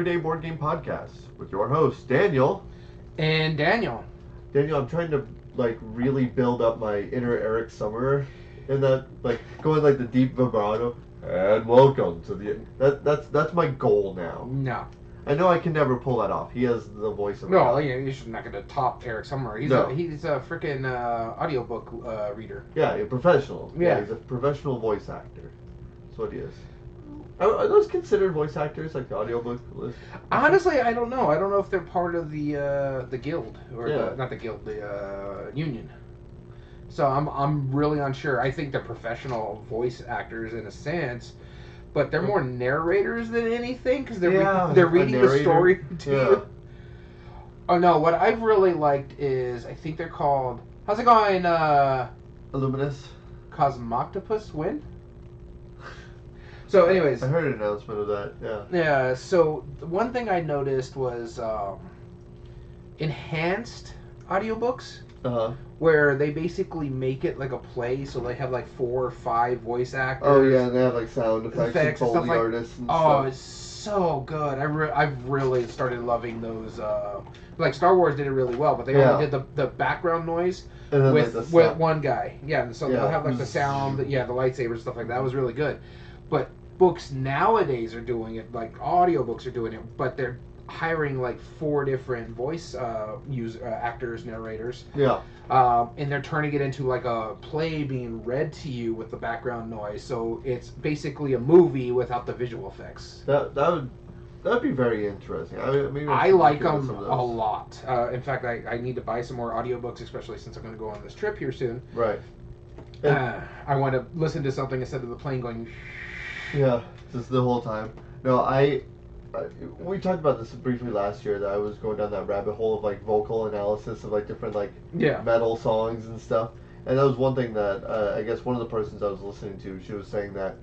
Everyday Board Game Podcast with your hosts, Daniel. And Daniel. Daniel, I'm trying to really build up my inner Eric Summer in that, going the deep vibrato. And welcome to the... That's my goal now. No. I know I can never pull that off. He has the voice of a No, god. you're not going to top Eric Summer. He's No. he's a freaking audiobook reader. Yeah, a professional. Yeah. He's a professional voice actor. That's what he is. Are those considered voice actors, like the audiobook list? Honestly, I don't know. I don't know if they're part of the guild or not the guild, the union. So I'm really unsure. I think they're professional voice actors in a sense, but they're more narrators than anything because they're reading the story to you. Oh no! What I've really liked is I think they're called. How's it going? Illuminous. Cosmoctopus Win. So, anyways, I heard an announcement of that. Yeah. Yeah. So the one thing I noticed was enhanced audiobooks, where they basically make it like a play. So they have 4 or 5 voice actors. Oh yeah, and they have sound effects and Foley artists and stuff. Oh, it's so good. I've really started loving those. Star Wars did it really well, but they only did the background noise with one guy. Yeah, so they'll have the sound, the lightsabers, stuff like that. That was really good. But books nowadays are doing it, audiobooks are doing it, but they're hiring 4 different voice actors, narrators. Yeah. And they're turning it into a play being read to you with the background noise. So it's basically a movie without the visual effects. That'd be very interesting. I like them a lot. In fact, I need to buy some more audiobooks, especially since I'm going to go on this trip here soon. Right. I want to listen to something instead of the plane going... Yeah, just the whole time. No, we talked about this briefly last year, that I was going down that rabbit hole of vocal analysis of different metal songs and stuff. And that was one thing that I guess one of the persons I was listening to, she was saying that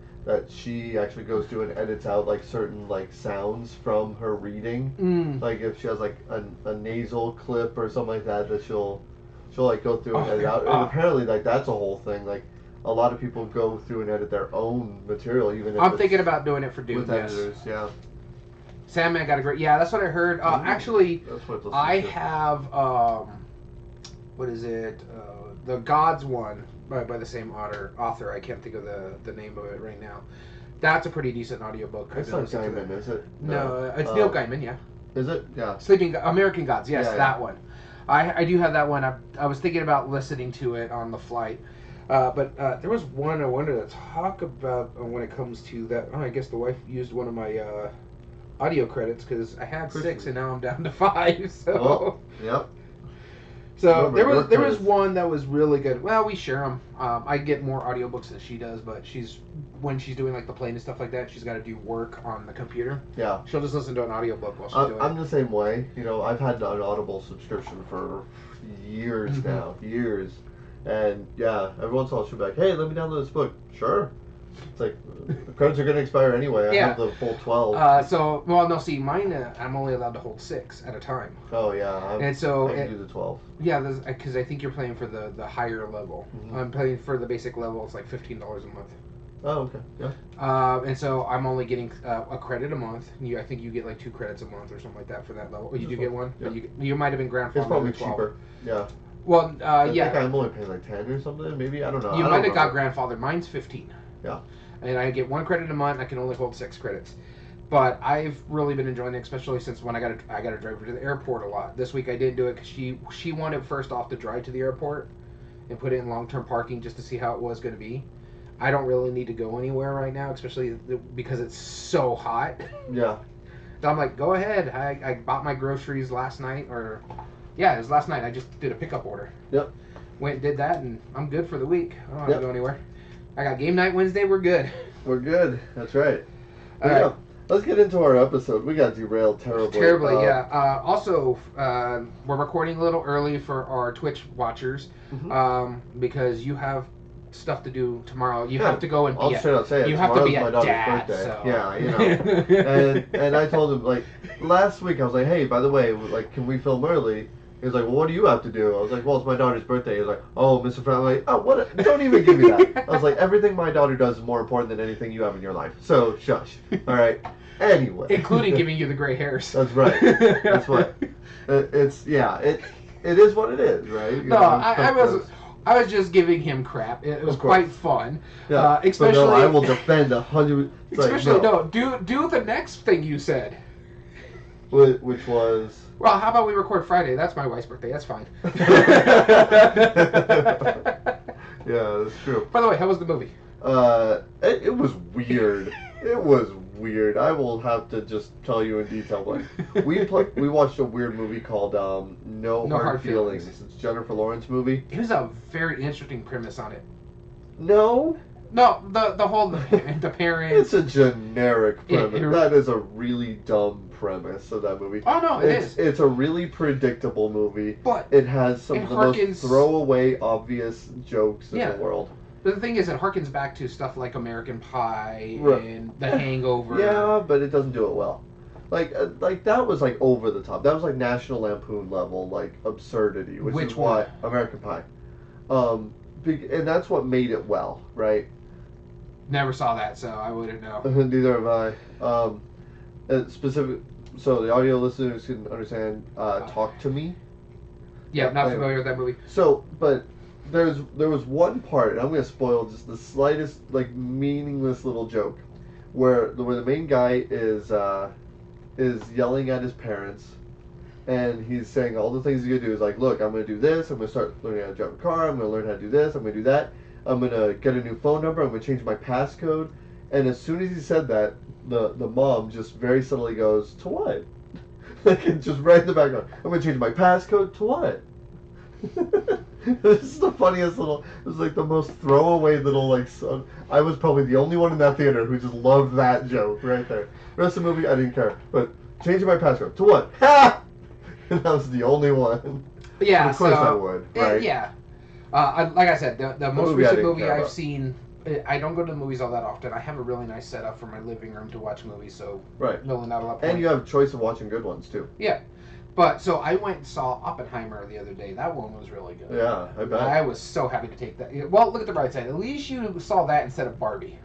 she actually goes through and edits out certain sounds from her reading. If she has a nasal clip or something like that she'll go through and edit out. And apparently that's a whole thing. A lot of people go through and edit their own material, even if I'm thinking about doing it for Doom. With editors, yeah. Sandman got a great... Yeah, that's what I heard. Actually, I have... what is it? The Gods one by the same author. I can't think of the name of it right now. That's a pretty decent audiobook. It's not Gaiman, is it? No, it's Neil Gaiman, yeah. Is it? Yeah. American Gods, yes, that one. I do have that one. I was thinking about listening to it on the flight. But there was one I wanted to talk about when it comes to that. Oh, I guess the wife used one of my audio credits because I had 6 and now I'm down to 5. So, yep. So there was one that was really good. Well, we share them. I get more audiobooks than she does, but when she's doing the plane and stuff like that, she's got to do work on the computer. Yeah. She'll just listen to an audiobook while she's doing it. I'm the same way. I've had an Audible subscription for years now. Years. And every once in a while she'll be like, "Hey, let me download this book." Sure. It's the credits are going to expire anyway. I have the full 12. Mine, I'm only allowed to hold 6 at a time. Oh, yeah. I can do the 12. Yeah, because I think you're playing for the higher level. Mm-hmm. I'm playing for the basic level. It's $15 a month. Oh, okay. Yeah. And so I'm only getting a credit a month. I think you get 2 credits a month or something like that for that level. You do get one? Yeah. You might have been grandfathered. It's probably cheaper. Yeah. Well, I think I'm only paying 10 or something, maybe. I don't know. You might have got grandfathered. Mine's 15. Yeah. And I get 1 credit a month. I can only hold 6 credits. But I've really been enjoying it, especially since when I got to drive her to the airport a lot. This week I didn't do it because she wanted first off to drive to the airport and put it in long-term parking just to see how it was going to be. I don't really need to go anywhere right now, especially because it's so hot. Yeah. So I'm like, go ahead. I bought my groceries last night, it was last night. I just did a pickup order. Yep. Went and did that, and I'm good for the week. I don't have to go anywhere. I got game night Wednesday. We're good. We're good. That's right. All right. Let's get into our episode. We got derailed terribly. Yeah. Also, we're recording a little early for our Twitch watchers because you have stuff to do tomorrow. You have to go and be I'll straight out say it. You have to be my at daughter's Dad. birthday. So. Yeah, and I told him last week I was like, hey, by the way, can we film early? He was like, well, what do you have to do? I was like, well, it's my daughter's birthday. He was like, oh, Mr. Friend. I'm like, oh, what? Don't even give me that. I was like, everything my daughter does is more important than anything you have in your life. So, shush. All right. Anyway. Including giving you the gray hairs. That's right. That's right. It is what it is, right? I was just giving him crap. It was quite fun. Yeah. Especially, but no, I will defend 100. Especially, do the next thing you said. Which was... Well, how about we record Friday? That's my wife's birthday. That's fine. Yeah, that's true. By the way, how was the movie? It was weird. It was weird. I will have to just tell you in detail. Like, we watched a weird movie called No Hard Feelings. It's a Jennifer Lawrence movie. It was a very interesting premise on it. No, the whole the parents. It's a generic premise. That is a really dumb premise of that movie. Oh no, it is. It's a really predictable movie. But it has some of the most throwaway, obvious jokes in the world. But the thing is, it harkens back to stuff like American Pie and The Hangover. Yeah, but it doesn't do it well. Like that was like over the top. That was like National Lampoon level, like absurdity. Which is why American Pie. And that's what made it well, right? Never saw that, so I wouldn't know. Neither have I. So the audio listeners can understand. Talk to Me. Yeah, not familiar with that movie. So, but there was one part, and I'm gonna spoil just the slightest, like, meaningless little joke, where the main guy is yelling at his parents, and he's saying all the things he's gonna do. Is like, look, I'm gonna do this. I'm gonna start learning how to drive a car. I'm gonna learn how to do this. I'm gonna do that. I'm gonna get a new phone number. I'm gonna change my passcode. And as soon as he said that, the mom just very subtly goes, to what? Like, just right in the background. I'm gonna change my passcode to what? This is the funniest little. It was like the most throwaway little, like. I was probably the only one in that theater who just loved that joke right there. The rest of the movie, I didn't care. But changing my passcode to what? Ha! And that was the only one. Yeah, of course I would. Right? Yeah. Like I said, the most recent movie I've seen. I don't go to the movies all that often. I have a really nice setup for my living room to watch movies, so really not a lot. And you have a choice of watching good ones too. Yeah. But, so I went and saw Oppenheimer the other day. That one was really good. Yeah, I bet. I was so happy to take that. Well, look at the bright side. At least you saw that instead of Barbie.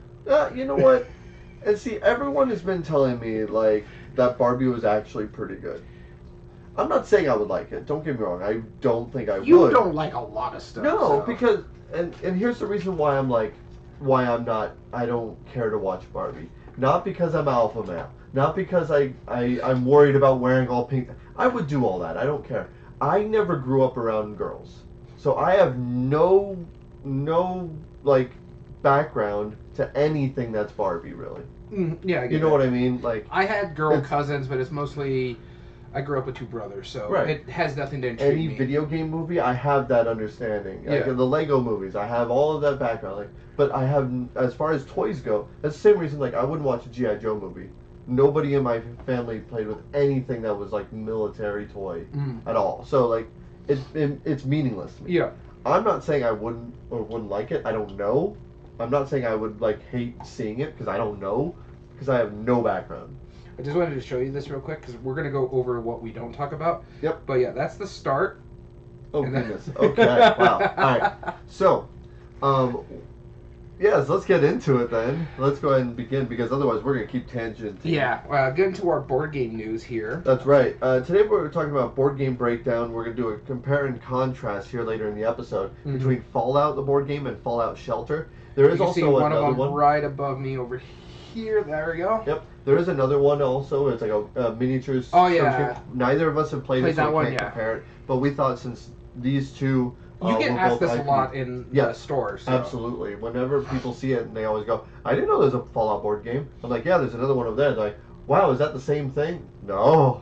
You know what? And see, everyone has been telling me, like, that Barbie was actually pretty good. I'm not saying I would like it. Don't get me wrong. I don't think I would. You don't like a lot of stuff. No, because... And here's the reason why I'm like... Why I'm not... I don't care to watch Barbie. Not because I'm alpha male. Not because I'm worried about wearing all pink. I would do all that. I don't care. I never grew up around girls. So I have no like, background to anything that's Barbie, really. Yeah, I get you know what I mean? Like, I had girl cousins, but it's mostly... I grew up with two brothers, so it has nothing to intrigue me. Any video game movie, I have that understanding. Like the Lego movies, I have all of that background. Like, but I have, as far as toys go, that's the same reason, like, I wouldn't watch a G.I. Joe movie. Nobody in my family played with anything that was, like, military toy at all. So, like, it's meaningless to me. Yeah. I'm not saying I wouldn't or wouldn't like it. I don't know. I'm not saying I would, like, hate seeing it, because I don't know. Because I have no background. I just wanted to show you this real quick, because we're going to go over what we don't talk about. Yep. But yeah, that's the start. Oh, goodness. Okay. Wow. All right. So, yes, let's get into it then. Let's go ahead and begin, because otherwise we're going to keep tangenting. Yeah. Get into our board game news here. That's right. Today we're talking about board game breakdown. We're going to do a compare and contrast here later in the episode between Fallout, the board game, and Fallout Shelter. There is also one of them right above me over here. There we go. Yep. There is another one also. It's like a miniatures. Oh, yeah. Neither of us have played it, so that we can't compare it. But we thought since these two... You get asked this a lot in the stores. So. Absolutely. Whenever people see it, and they always go, I didn't know there's a Fallout board game. I'm like, yeah, there's another one over there. They're like, wow, is that the same thing? No.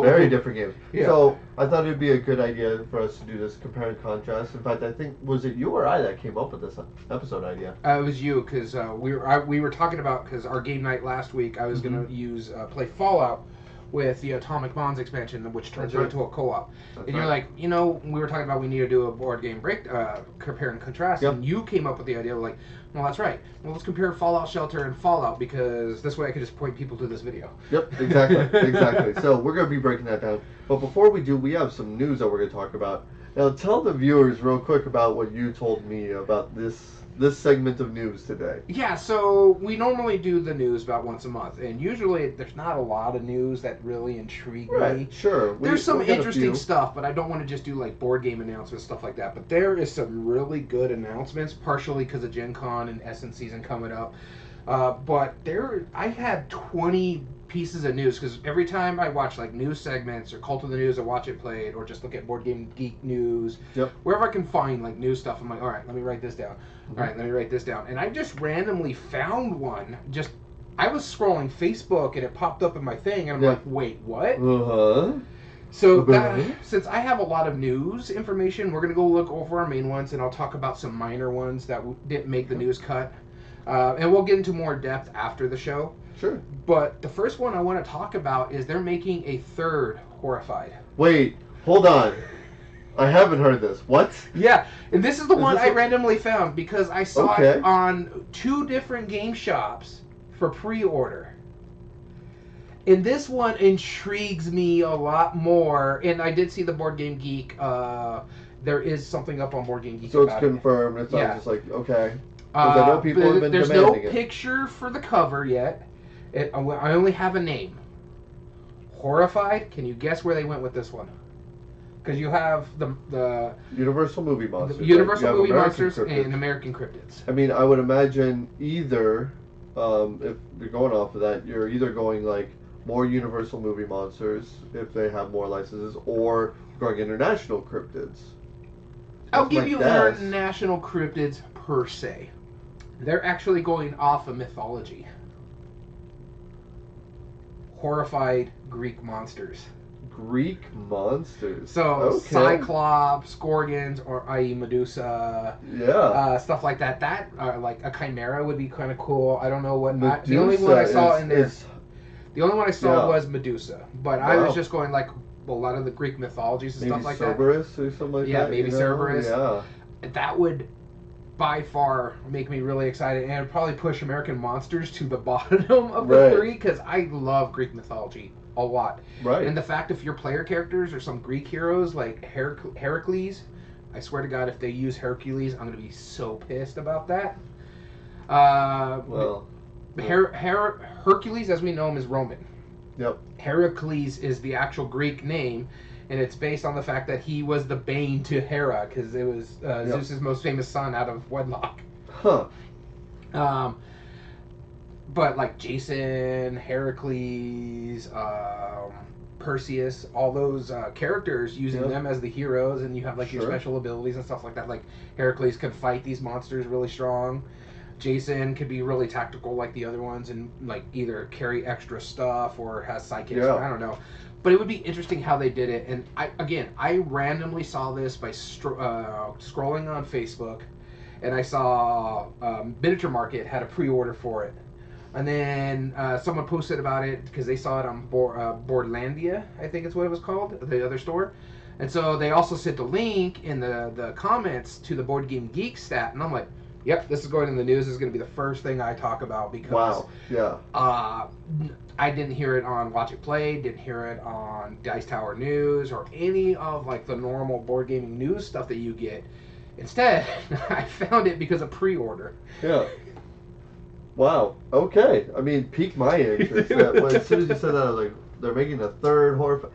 Very different games. Yeah. So I thought it would be a good idea for us to do this compare and contrast. In fact, I think, was it you or I that came up with this episode idea? It was you, because we were talking about, because our game night last week, I was going to play Fallout with the Atomic Bonds expansion, which turns into a co-op. And you're like, we were talking about we need to do a board game compare and contrast, and you came up with the idea of like, well, that's right. Well, let's compare Fallout Shelter and Fallout, because this way I can just point people to this video. Yep, exactly. So we're going to be breaking that down. But before we do, we have some news that we're going to talk about. Now, tell the viewers real quick about what you told me about this segment of news today. Yeah, so we normally do the news about once a month, and usually there's not a lot of news that really intrigue me. Sure. There's some interesting stuff, but I don't want to just do like board game announcements, stuff like that. But there is some really good announcements, partially because of Gen Con and Essen season coming up. But I had 20 pieces of news, because every time I watch like news segments or Cult of the News or Watch It Played or just look at Board Game Geek news, wherever I can find like news stuff, I'm like, all right, let me write this down. All right, let me write this down. And I just randomly found one. I was scrolling Facebook and it popped up in my thing, and I'm like, wait, what? So since I have a lot of news information, we're gonna go look over our main ones, and I'll talk about some minor ones that didn't make the news cut, and we'll get into more depth after the show. Sure. But the first one I want to talk about is they're making a third Horrified. Wait, hold on. I haven't heard this. What? Yeah, and this is the one I randomly found because I saw it on 2 different game shops for pre-order. And this one intrigues me a lot more. And I did see the Board Game Geek. There is something up on Board Game Geek. So it's confirmed. It's not just like, okay. Because I know people have been there's demanding no picture for the cover yet. I only have a name. Horrified. Can you guess where they went with this one? Because you have the Universal Movie Monsters. Universal Movie Monsters and American Cryptids. I mean, I would imagine either, if you're going off of that, you're either going like more Universal Movie Monsters if they have more licenses, or going international cryptids. I'll give you international cryptids per se. They're actually going off of mythology. Horrified Greek monsters. Greek monsters. So Cyclops, Gorgons, or i.e. Medusa. Yeah. Stuff like that. That like a chimera would be kind of cool. I don't know what. The only one I saw in there. The only one I saw was Medusa, but I was just going like a lot of the Greek mythologies and stuff like Cerberus that. Or something like that. Yeah, maybe Cerberus. Yeah. That would by far make me really excited, and it'd probably push American Monsters to the bottom of the 3, because I love Greek mythology a lot. Right. And the fact if your player characters are some Greek heroes like Heracles, I swear to God, if they use Hercules, I'm gonna be so pissed about that. Hercules, as we know him, is Roman. Yep. Heracles is the actual Greek name, and it's based on the fact that he was the bane to Hera, because it was Zeus's most famous son out of wedlock. Huh. But like Jason, Heracles, Perseus, all those characters, using them as the heroes, and you have like your special abilities and stuff like that. Like Heracles can fight these monsters really strong. Jason could be really tactical like the other ones, and like either carry extra stuff or has psychics. Or, I don't know. But it would be interesting how they did it. And I randomly saw this by scrolling on Facebook, and I saw Miniature Market had a pre-order for it. And then someone posted about it because they saw it on Boardlandia, I think is what it was called, the other store. And so they also sent a link in the comments to the Board Game Geek stat, and I'm like, yep, this is going in the news. This is going to be the first thing I talk about because I didn't hear it on Watch It Play, didn't hear it on Dice Tower News or any of like the normal board gaming news stuff that you get. Instead, I found it because of pre-order. Yeah. Wow. Okay. I mean, piqued my interest. As soon as you said that, I was like, they're making a third horror.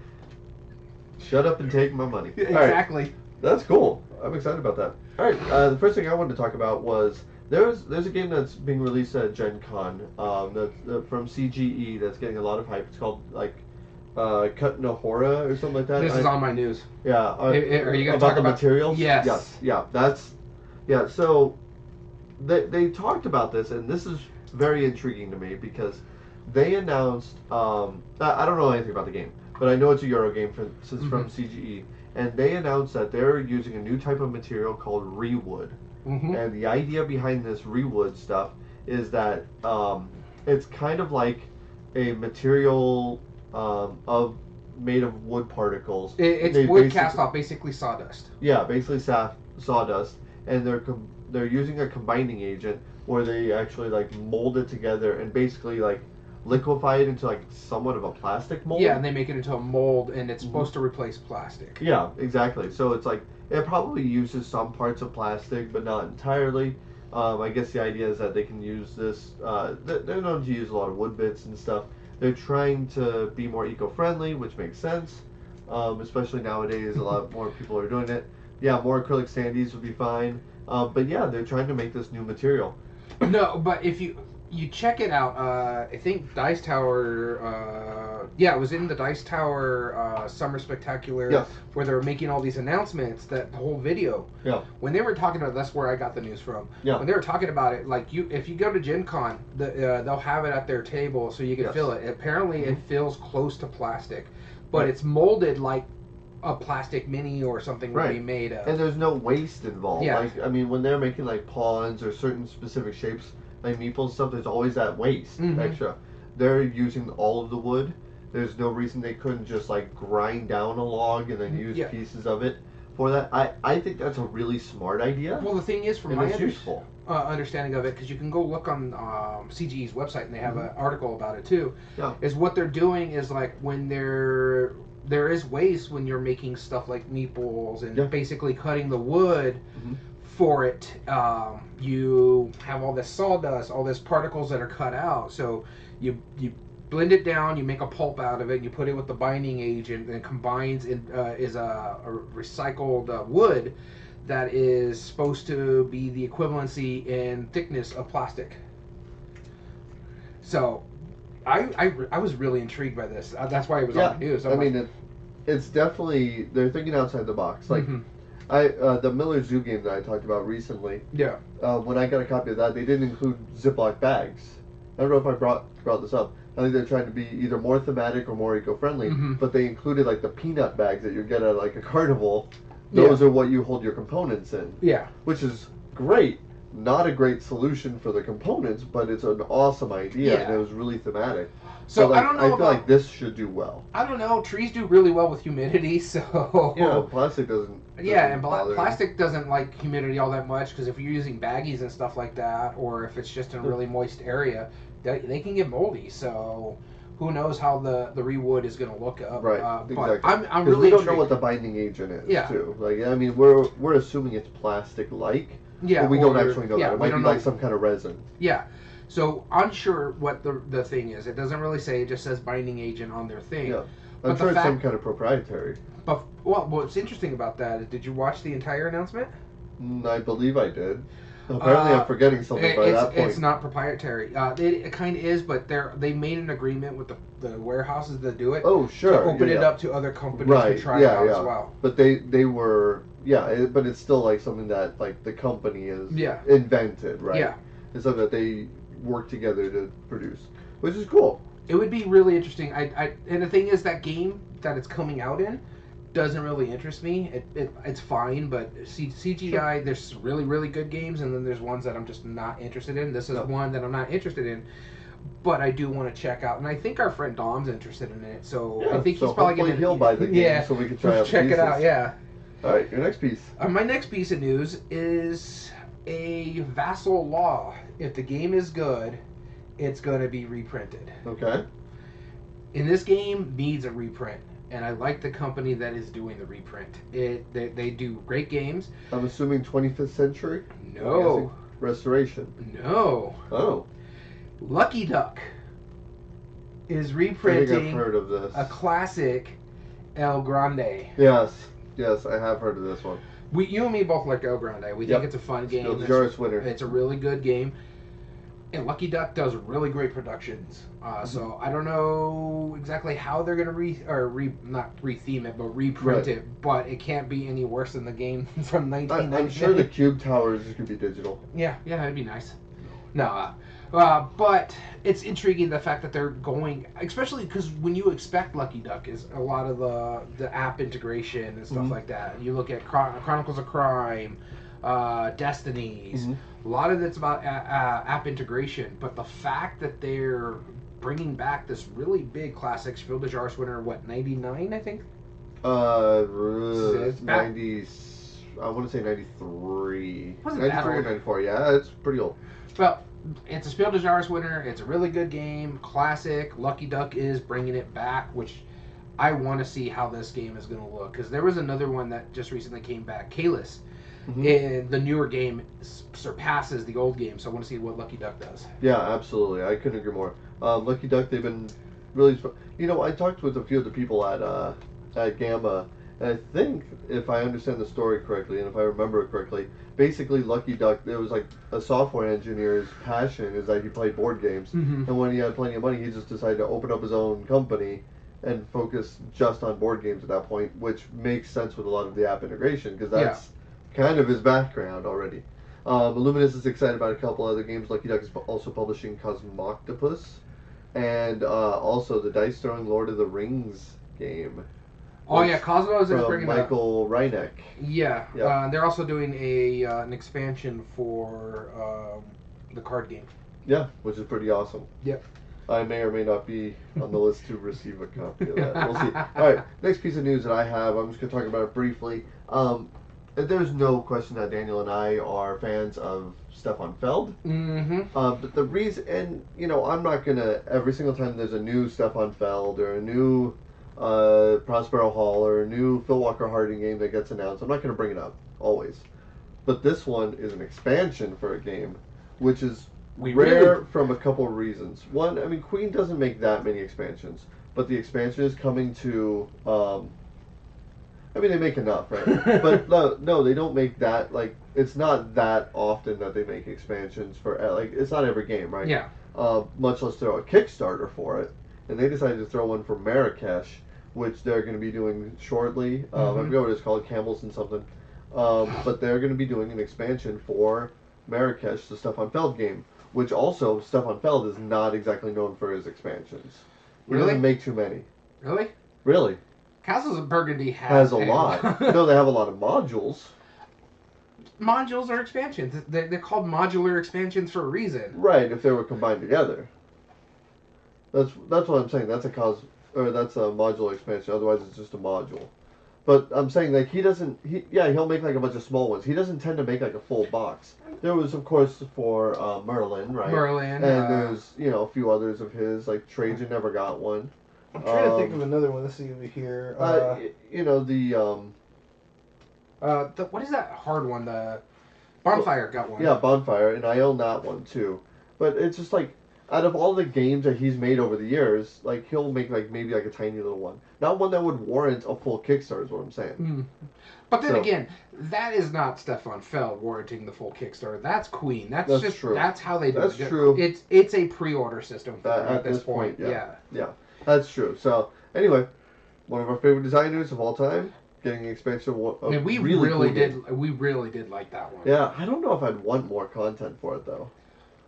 Shut up and take my money. Exactly. Right. That's cool. I'm excited about that. All right. The first thing I wanted to talk about was there's a game that's being released at Gen Con that's from CGE that's getting a lot of hype. It's called like Cut Nahora or something like that. This is on my news. Yeah. Are you going to talk about the materials? Yes. Yes. Yeah. So they talked about this, and this is very intriguing to me because they announced. I don't know anything about the game, but I know it's a Euro game from CGE. And they announced that they're using a new type of material called rewood. And the idea behind this rewood stuff is that it's kind of like a material of made of wood particles. It's wood cast off, basically sawdust. Yeah, basically sawdust, and they're using a combining agent where they actually like mold it together and basically like liquefy it into like somewhat of a plastic mold. Yeah, and they make it into a mold, and it's supposed to replace plastic. Yeah, exactly. So it's like it probably uses some parts of plastic, but not entirely. I guess the idea is that they can use this. They're known to use a lot of wood bits and stuff. They're trying to be more eco-friendly, which makes sense. Especially nowadays, a lot more people are doing it. Yeah, more acrylic standees would be fine. But yeah, they're trying to make this new material. No, but if you check it out, I think Dice Tower, it was in the Dice Tower Summer Spectacular, where they were making all these announcements, that the whole video. Yeah. When they were talking about, that's where I got the news from. Yeah. When they were talking about it, like if you go to Gen Con, they'll have it at their table so you can feel it. Apparently it feels close to plastic, but it's molded like a plastic mini or something would be made of. And there's no waste involved. Yeah. Like, I mean, when they're making like pawns or certain specific shapes, like meeples and stuff, there's always that waste extra. They're using all of the wood. There's no reason they couldn't just like grind down a log and then use pieces of it for that. I think that's a really smart idea. Well, the thing is, from my understanding of it, because you can go look on CGE's website and they have an article about it too, is what they're doing is like when there is waste when you're making stuff like meeples and basically cutting the wood for it. You have all this sawdust, all these particles that are cut out. So you blend it down, you make a pulp out of it, you put it with the binding agent, and combines is a recycled wood that is supposed to be the equivalency in thickness of plastic. So I was really intrigued by this. That's why it was on the news. I mean, it's definitely, they're thinking outside the box. Like, the Miller Zoo game that I talked about recently. Yeah. When I got a copy of that, they didn't include Ziploc bags. I don't know if I brought this up. I think they're trying to be either more thematic or more eco-friendly, but they included like the peanut bags that you get at like a carnival. Those are what you hold your components in. Yeah. Which is great. Not a great solution for the components, but it's an awesome idea, and it was really thematic. So like, I don't know. I feel like this should do well. I don't know. Trees do really well with humidity, so. Yeah, plastic doesn't. Yeah, and plastic doesn't like humidity all that much, because if you're using baggies and stuff like that, or if it's just in a really moist area, they can get moldy. So who knows how the rewood is going to look up? Right. But exactly. I'm really. We don't know what the binding agent is. Too. Like, I mean, we're assuming it's plastic-like. Yeah. But we don't actually know that. It might be like some kind of resin. Yeah. So unsure what the thing is. It doesn't really say. It just says binding agent on their thing. Yeah. I'm sure it's some kind of proprietary. But what's interesting about that is, did you watch the entire announcement? I believe I did. Apparently, I'm forgetting something by that point. It's not proprietary. It kind of is, but they made an agreement with the warehouses that do it. Oh, sure. To open it up to other companies to try it out as well. But they were but it's still like something that like the company is invented, right? Yeah. It's something that they work together to produce, which is cool. It would be really interesting. And the thing is, that game that it's coming out in doesn't really interest me. It's fine, but CGI, there's really, really good games, and then there's ones that I'm just not interested in. This is one that I'm not interested in, but I do want to check out. And I think our friend Dom's interested in it, so I think he's probably going to... he'll buy the game so we can try out check it out, All right, your next piece. My next piece of news is a vassal law. If the game is good, it's going to be reprinted. Okay. And this game needs a reprint, and I like the company that is doing the reprint. They do great games. I'm assuming 25th Century? No. Restoration? No. Oh. Lucky Duck is reprinting I think I've heard of this. A classic El Grande. Yes, I have heard of this one. You and me both like El Grande. We think it's a fun game. It's the Jarvis winner. It's a really good game. And Lucky Duck does really great productions. So I don't know exactly how they're going to not retheme it, but reprint it. But it can't be any worse than the game from 1990. I'm sure the Cube Towers is going to be digital. Yeah, that'd be nice. No, but it's intriguing the fact that they're going, especially because when you expect Lucky Duck is a lot of the app integration and stuff like that. You look at Chronicles of Crime, Destinies. A lot of it's about app integration, but the fact that they're bringing back this really big classic Spiel des Jahres winner. What, 99, I think. 90s. I want to say 93. Wasn't 93 or 94. Yeah, it's pretty old. Well, it's a Spiel des Jahres winner. It's a really good game, classic. Lucky Duck is bringing it back, which I want to see how this game is going to look, because there was another one that just recently came back, Kalis. And the newer game surpasses the old game, so I want to see what Lucky Duck does. Yeah, absolutely. I couldn't agree more. Lucky Duck, they've been really... I talked with a few of the people at Gamma, and I think, if I understand the story correctly, and if I remember it correctly, basically Lucky Duck, it was like a software engineer's passion is that he played board games, and when he had plenty of money, he just decided to open up his own company and focus just on board games at that point, which makes sense with a lot of the app integration, because that's kind of his background already. Illuminous is excited about a couple other games. Lucky Duck is also publishing Cosmoctopus, and also the dice throwing Lord of the Rings game. Oh yeah, Cosmos is bringing Michael Reineck. Yeah, they're also doing an expansion for the card game. Yeah, which is pretty awesome. Yep. I may or may not be on the list to receive a copy of that. We'll see. All right, next piece of news that I have, I'm just going to talk about it briefly. There's no question that Daniel and I are fans of Stefan Feld. But the reason, and I'm not going to, every single time there's a new Stefan Feld or a new Prospero Hall or a new Phil Walker Harding game that gets announced, I'm not going to bring it up, always. But this one is an expansion for a game, which is rare from a couple of reasons. One, I mean, Queen doesn't make that many expansions, but the expansion is coming to... I mean, they make enough, right? But no, they don't make that, like, it's not that often that they make expansions for, like, it's not every game, right? Yeah. Much less throw a Kickstarter for it. And they decided to throw one for Marrakesh, which they're going to be doing shortly. I forget what it's called, Camels and something. But they're going to be doing an expansion for Marrakesh, the Stefan Feld game, which also, Stefan Feld is not exactly known for his expansions. He doesn't make too many. Really? Really. Castles of Burgundy has a lot. No, they have a lot of modules. Modules are expansions. They're called modular expansions for a reason. Right, if they were combined together. That's what I'm saying. That's a modular expansion. Otherwise, it's just a module. But I'm saying, like, he'll make like a bunch of small ones. He doesn't tend to make like a full box. There was, of course, for Merlin, right? Merlin. And there's a few others of his. Like Trajan never got one. I'm trying to think of another one. Let's see over here. What is that hard one? The Bonfire got one. Yeah, Bonfire, and I own that one too. But it's just like, out of all the games that he's made over the years, like, he'll make like maybe like a tiny little one. Not one that would warrant a full Kickstarter is what I'm saying. But then again, that is not Stefan Feld warranting the full Kickstarter. That's Queen. That's just true. That's how they do it. That's true. It's a pre-order system at this point. Yeah. That's true. So anyway, one of our favorite designers of all time getting an expansion. We really did like that one. Yeah, I don't know if I'd want more content for it though.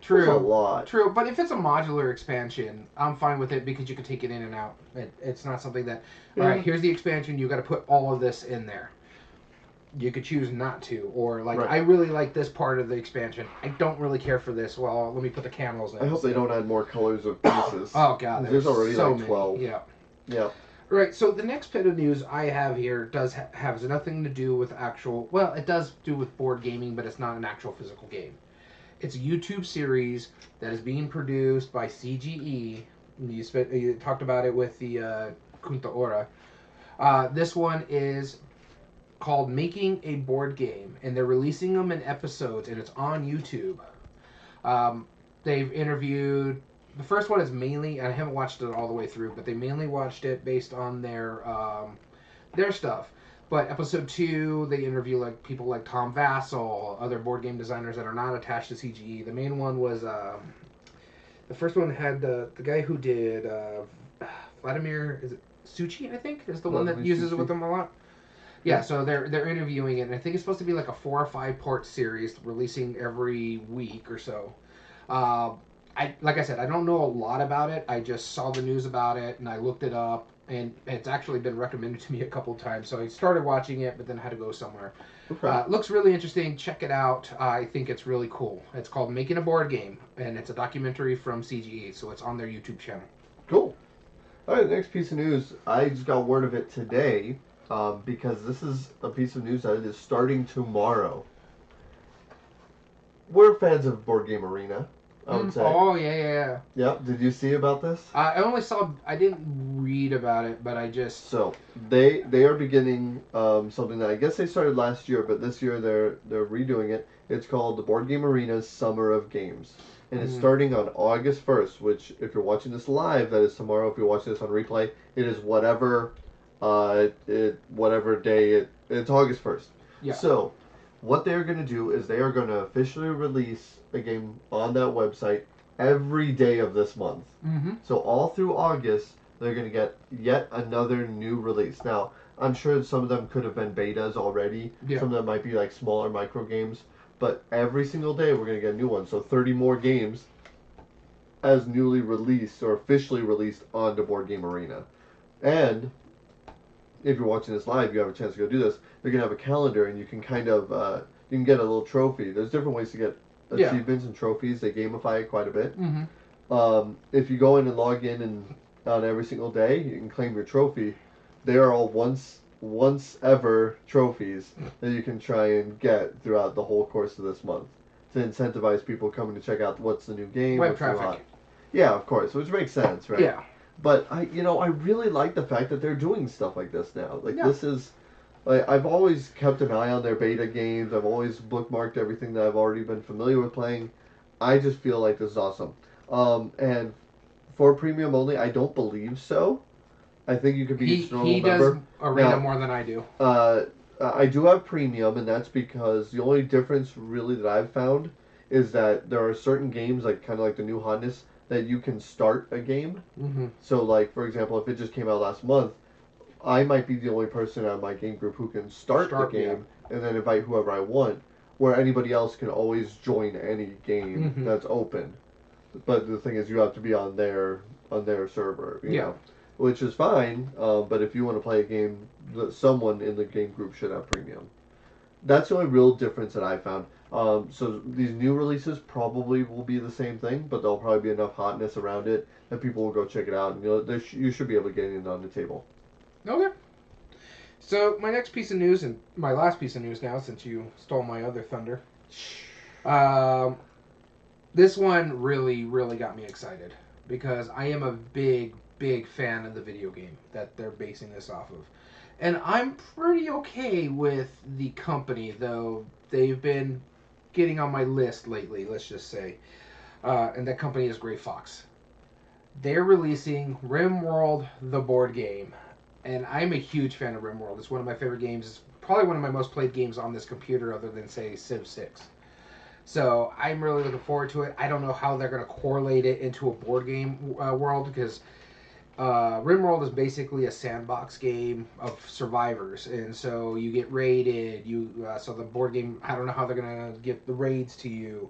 True. There's a lot. True, but if it's a modular expansion, I'm fine with it because you can take it in and out. It's not something that, all right, here's the expansion, you got to put all of this in there. You could choose not to, or like, I really like this part of the expansion. I don't really care for this. Well, let me put the camels in. I hope they don't add more colors of pieces. Oh God, there's already so like 12. Many. Yeah. Yeah. Right. So the next bit of news I have here has nothing to do with actual. Well, it does do with board gaming, but it's not an actual physical game. It's a YouTube series that is being produced by CGE. You talked about it with the Kunta Ora. This one is called Making a Board Game, and they're releasing them in episodes, and it's on YouTube. They've interviewed... The first one is mainly... I haven't watched it all the way through, but they mainly watched it based on their stuff. But episode 2, they interview like people like Tom Vassell, other board game designers that are not attached to CGE. The main one was... the first one had the guy who did Vladimir... Is it Suchi, I think? Is the one that uses it with them a lot? Yeah, so they're interviewing it, and I think it's supposed to be like a 4 or 5 part series, releasing every week or so. like I said, I don't know a lot about it. I just saw the news about it and I looked it up, and it's actually been recommended to me a couple times. So I started watching it, but then had to go somewhere. Okay. Looks really interesting. Check it out. I think it's really cool. It's called Making a Board Game, and it's a documentary from CGE, so it's on their YouTube channel. Cool. All right, next piece of news. I just got word of it today because this is a piece of news that is starting tomorrow. We're fans of Board Game Arena, I would say. Oh, yeah. Yep. Did you see about this? I only saw. I didn't read about it, but I just. So they are beginning something that I guess they started last year, but this year they're redoing it. It's called the Board Game Arena's Summer of Games, and it's starting on August 1st. Which, if you're watching this live, that is tomorrow. If you're watching this on replay, it is whatever day it's August 1st. Yeah. So what they're going to do is they are going to officially release a game on that website every day of this month. Mm-hmm. So all through August, they're going to get yet another new release. Now, I'm sure some of them could have been betas already. Yeah. Some of them might be like smaller micro games. But every single day, we're going to get a new one. So 30 more games as newly released or officially released on the Board Game Arena. And if you're watching this live, you have a chance to go do this. They're going to have a calendar, and you can kind of, you can get a little trophy. There's different ways to get achievements and trophies. They gamify it quite a bit. Mm-hmm. If you go in and log in and on every single day, you can claim your trophy. They are all once ever trophies that you can try and get throughout the whole course of this month to incentivize people coming to check out what's the new game. Web traffic. Yeah, of course, which makes sense, right? Yeah. But I really like the fact that they're doing stuff like this now. This is, I've always kept an eye on their beta games. I've always bookmarked everything that I've already been familiar with playing. I just feel like this is awesome. And for premium only, I don't believe so. I think you could be a normal member. He does Arena more than I do. I do have premium, and that's because the only difference really that I've found is that there are certain games, like kind of like the new hotness, that you can start a game. Mm-hmm. So, like, for example, if it just came out last month, I might be the only person out of my game group who can start the game and then invite whoever I want, where anybody else can always join any game that's open. But the thing is, you have to be on their server, you know, which is fine. But if you want to play a game, someone in the game group should have premium. That's the only real difference that I found. So these new releases probably will be the same thing, but there'll probably be enough hotness around it that people will go check it out, and you should be able to get it on the table. Okay. So my next piece of news, and my last piece of news now, since you stole my other thunder. This one really, really got me excited because I am a big, big fan of the video game that they're basing this off of. And I'm pretty okay with the company, though they've been getting on my list lately, let's just say. And that company is Gray Fox. They're releasing RimWorld, the board game. And I'm a huge fan of RimWorld. It's one of my favorite games. It's probably one of my most played games on this computer other than, say, Civ 6. So I'm really looking forward to it. I don't know how they're going to correlate it into a board game world because RimWorld is basically a sandbox game of survivors, and so you get raided. So the board game, I don't know how they're gonna get the raids to you.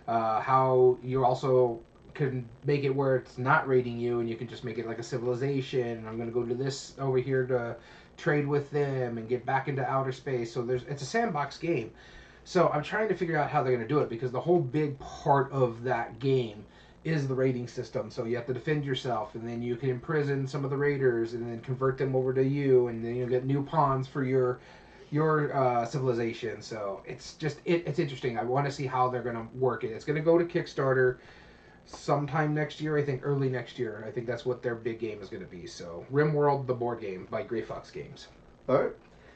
How you also can make it where it's not raiding you, and you can just make it like a civilization. I'm gonna go to this over here to trade with them and get back into outer space. So it's a sandbox game. So I'm trying to figure out how they're gonna do it because the whole big part of that game is the raiding system. So you have to defend yourself, and then you can imprison some of the raiders and then convert them over to you, and then you'll get new pawns for your civilization. So it's just it's interesting. I want to see how they're going to work it. It's going to go to Kickstarter sometime next year, I think early next year. I think that's what their big game is going to be. So RimWorld, the board game by Gray Fox Games. All right.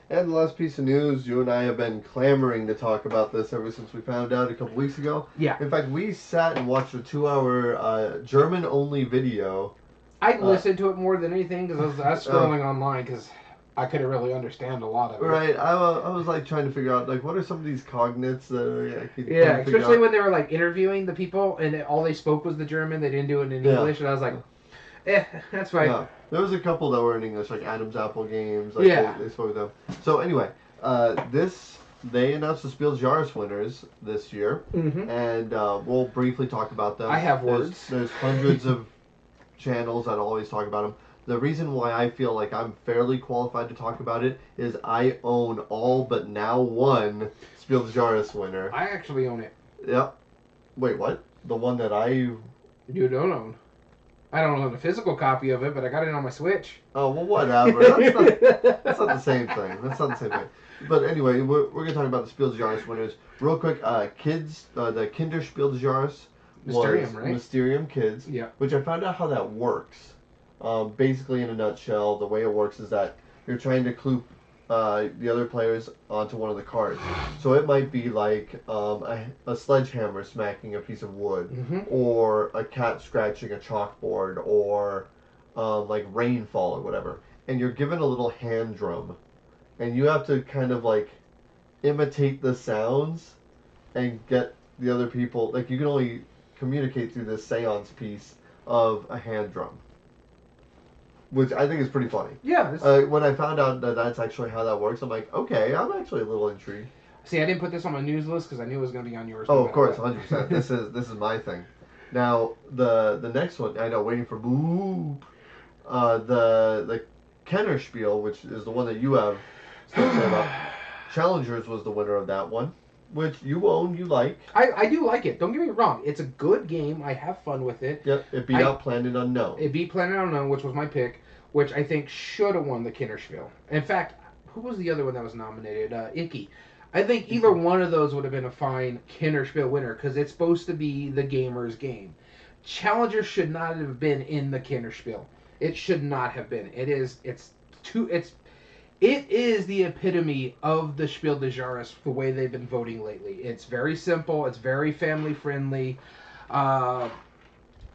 And the last piece of news, you and I have been clamoring to talk about this ever since we found out a couple weeks ago. Yeah. In fact, we sat and watched a 2-hour German-only video. I listened to it more than anything because I was scrolling online because I couldn't really understand a lot of it. Right. I was like trying to figure out like what are some of these cognates that I could especially when they were like interviewing the people and all they spoke was the German. They didn't do it in English, and I was like, that's fine. Yeah. There was a couple that were in English, like Adam's Apple Games. Like they spoke them. So anyway, this they announced the Spiel des Jahres winners this year, and we'll briefly talk about them. I have words. There's hundreds of channels that always talk about them. The reason why I feel like I'm fairly qualified to talk about it is I own all but now one Spiel des Jahres winner. I actually own it. Yep. Wait, what? The one that You don't own. I don't own a physical copy of it, but I got it on my Switch. Oh, well, whatever. That's not the same thing. That's not the same thing. But anyway, we're going to talk about the Spiel des Jahres winners. Real quick, the Kinder Spiel des Jahres Mysterium, right? Mysterium Kids, yeah. Which I found out how that works. Basically, in a nutshell, the way it works is that you're trying to clue the other players onto one of the cards. So it might be like a sledgehammer smacking a piece of wood, or a cat scratching a chalkboard, or like rainfall or whatever. And you're given a little hand drum, and you have to kind of like imitate the sounds and get the other people. Like, you can only communicate through this seance piece of a hand drum, which I think is pretty funny. Yeah. When I found out that that's actually how that works, I'm like, okay, I'm actually a little intrigued. See, I didn't put this on my news list because I knew it was going to be on yours. Oh, of course, 100%. This is my thing. Now, the next one, I know, waiting for boop. The Kennerspiel, which is the one that you have stuff to say about. Challengers was the winner of that one, which you own, you like. I do like it. Don't get me wrong. It's a good game. I have fun with it. Yep, it beat out Planet Unknown. It beat Planet Unknown, which was my pick, which I think should have won the Kinderspiel. In fact, who was the other one that was nominated? Icky. I think either one of those would have been a fine Kinderspiel winner because it's supposed to be the gamer's game. Challenger should not have been in the Kinderspiel. It should not have been. It is the epitome of the Spiel des Jahres, the way they've been voting lately. It's very simple. It's very family friendly.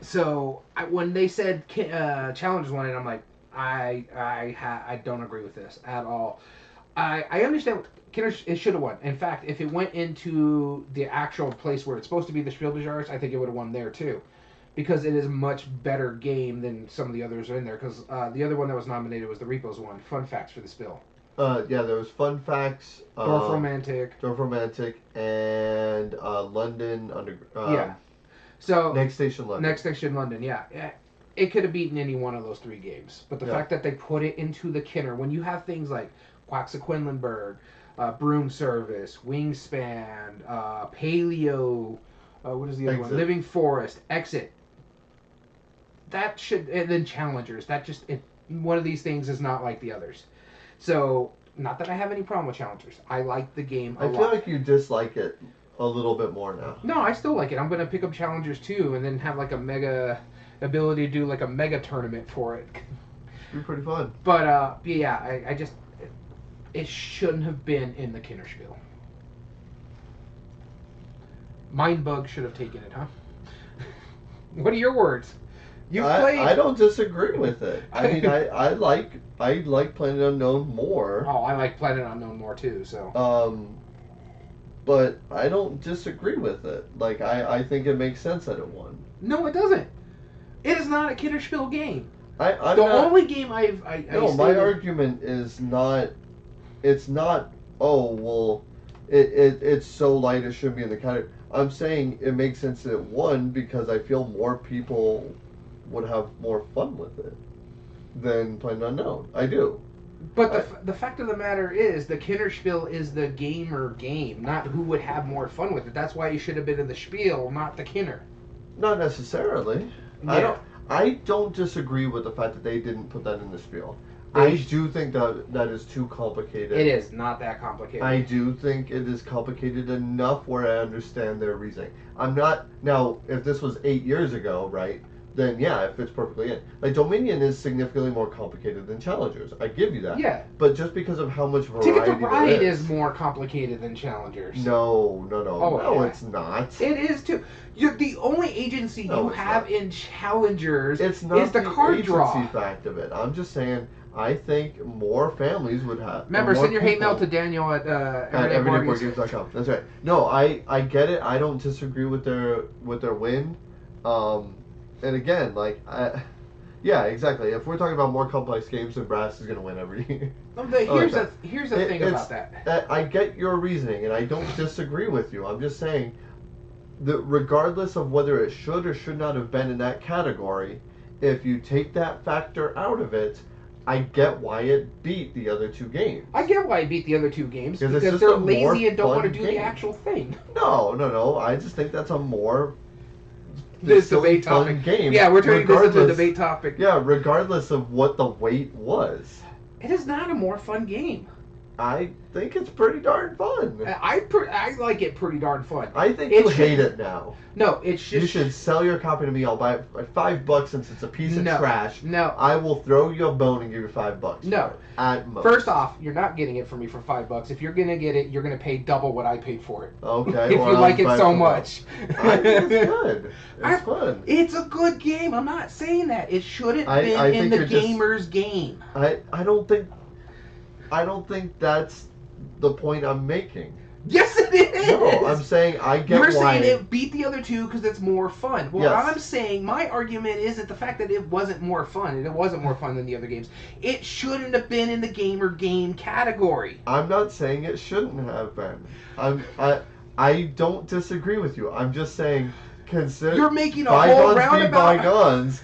So when they said Challengers won it, I'm like, I don't agree with this at all. I understand it should have won. In fact, if it went into the actual place where it's supposed to be the Spiel des Jahres, I think it would have won there too. Because it is a much better game than some of the others are in there. Because the other one that was nominated was the Repos one. Fun facts for the spill. Yeah, there was Fun Facts. Dorf Romantic, and London yeah. So Next Station London. Yeah. It could have beaten any one of those three games. But the fact that they put it into the Kinner, when you have things like Quacks Quinlanburg, Broom Service, Wingspan, Paleo, what is the other one? Living Forest, Exit. That should, and then Challengers. One of these things is not like the others. So, not that I have any problem with Challengers. I like the game a lot. I feel like you dislike it a little bit more now. No, I still like it. I'm going to pick up Challengers too, and then have like a mega ability to do like a mega tournament for it. It'd be pretty fun. But yeah, I just, it shouldn't have been in the Kinderspiel. Mindbug should have taken it, huh? What are your words? You played. I don't disagree with it. I mean, I like Planet Unknown more. Oh, I like Planet Unknown more too. So. But I don't disagree with it. Like, I think it makes sense that it won. No, it doesn't. It is not a Kinderspiel game. Only game my argument is not. It's not. Oh well, it's so light it shouldn't be in the category. I'm saying it makes sense that it won because I feel more people would have more fun with it than Planet Unknown. I do. But the fact of the matter is, the Kinderspiel is the gamer game, not who would have more fun with it. That's why you should have been in the Spiel, not the Kinner. Not necessarily. Yeah. I don't disagree with the fact that they didn't put that in the Spiel. I do think that is too complicated. It is not that complicated. I do think it is complicated enough where I understand their reasoning. I'm not now. If this was 8 years ago, right? Then yeah, it fits perfectly in. Like Dominion is significantly more complicated than Challengers. I give you that. Yeah. But just because of how much variety Ticket to Ride is more complicated than Challengers. No. Oh, yeah. It's not. It is too. The only agency you have in Challengers is the card draw. Agency fact of it. I'm just saying. I think more families would have. Remember, send your hate mail to Daniel at everydayboardgames.com. That's right. No, I get it. I don't disagree with their win. And again, like Yeah, exactly. If we're talking about more complex games, then Brass is going to win every. Here's the thing about that. I get your reasoning, and I don't disagree with you. I'm just saying that regardless of whether it should or should not have been in that category, if you take that factor out of it, I get why it beat the other two games. I get why it beat the other two games because they're lazy and don't want to do the actual thing. No. I just think that's a more this debate topic game. Yeah, we're turning this into a debate topic. Yeah, regardless of what the weight was. It is not a more fun game. I think it's pretty darn fun. I like it pretty darn fun. I think you hate it now. No, it's just... You should sell your copy to me. I'll buy it for $5 since it's a piece of trash. No. I will throw you a bone and give you $5. No. At most. First off, you're not getting it from me for $5. If you're going to get it, you're going to pay double what I paid for it. Okay. If you like it so much. I think it's good. It's fun. It's a good game. I'm not saying that. It shouldn't been in the gamer's game. I don't think that's the point I'm making. Yes, it is. No, I'm saying I get why. You're saying it beat the other two because it's more fun. Well, yes. I'm saying my argument isn't the fact that it wasn't more fun, and it wasn't more fun than the other games. It shouldn't have been in the gamer game category. I'm not saying it shouldn't have been. I don't disagree with you. I'm just saying consider you're making a whole roundabout. Bygones.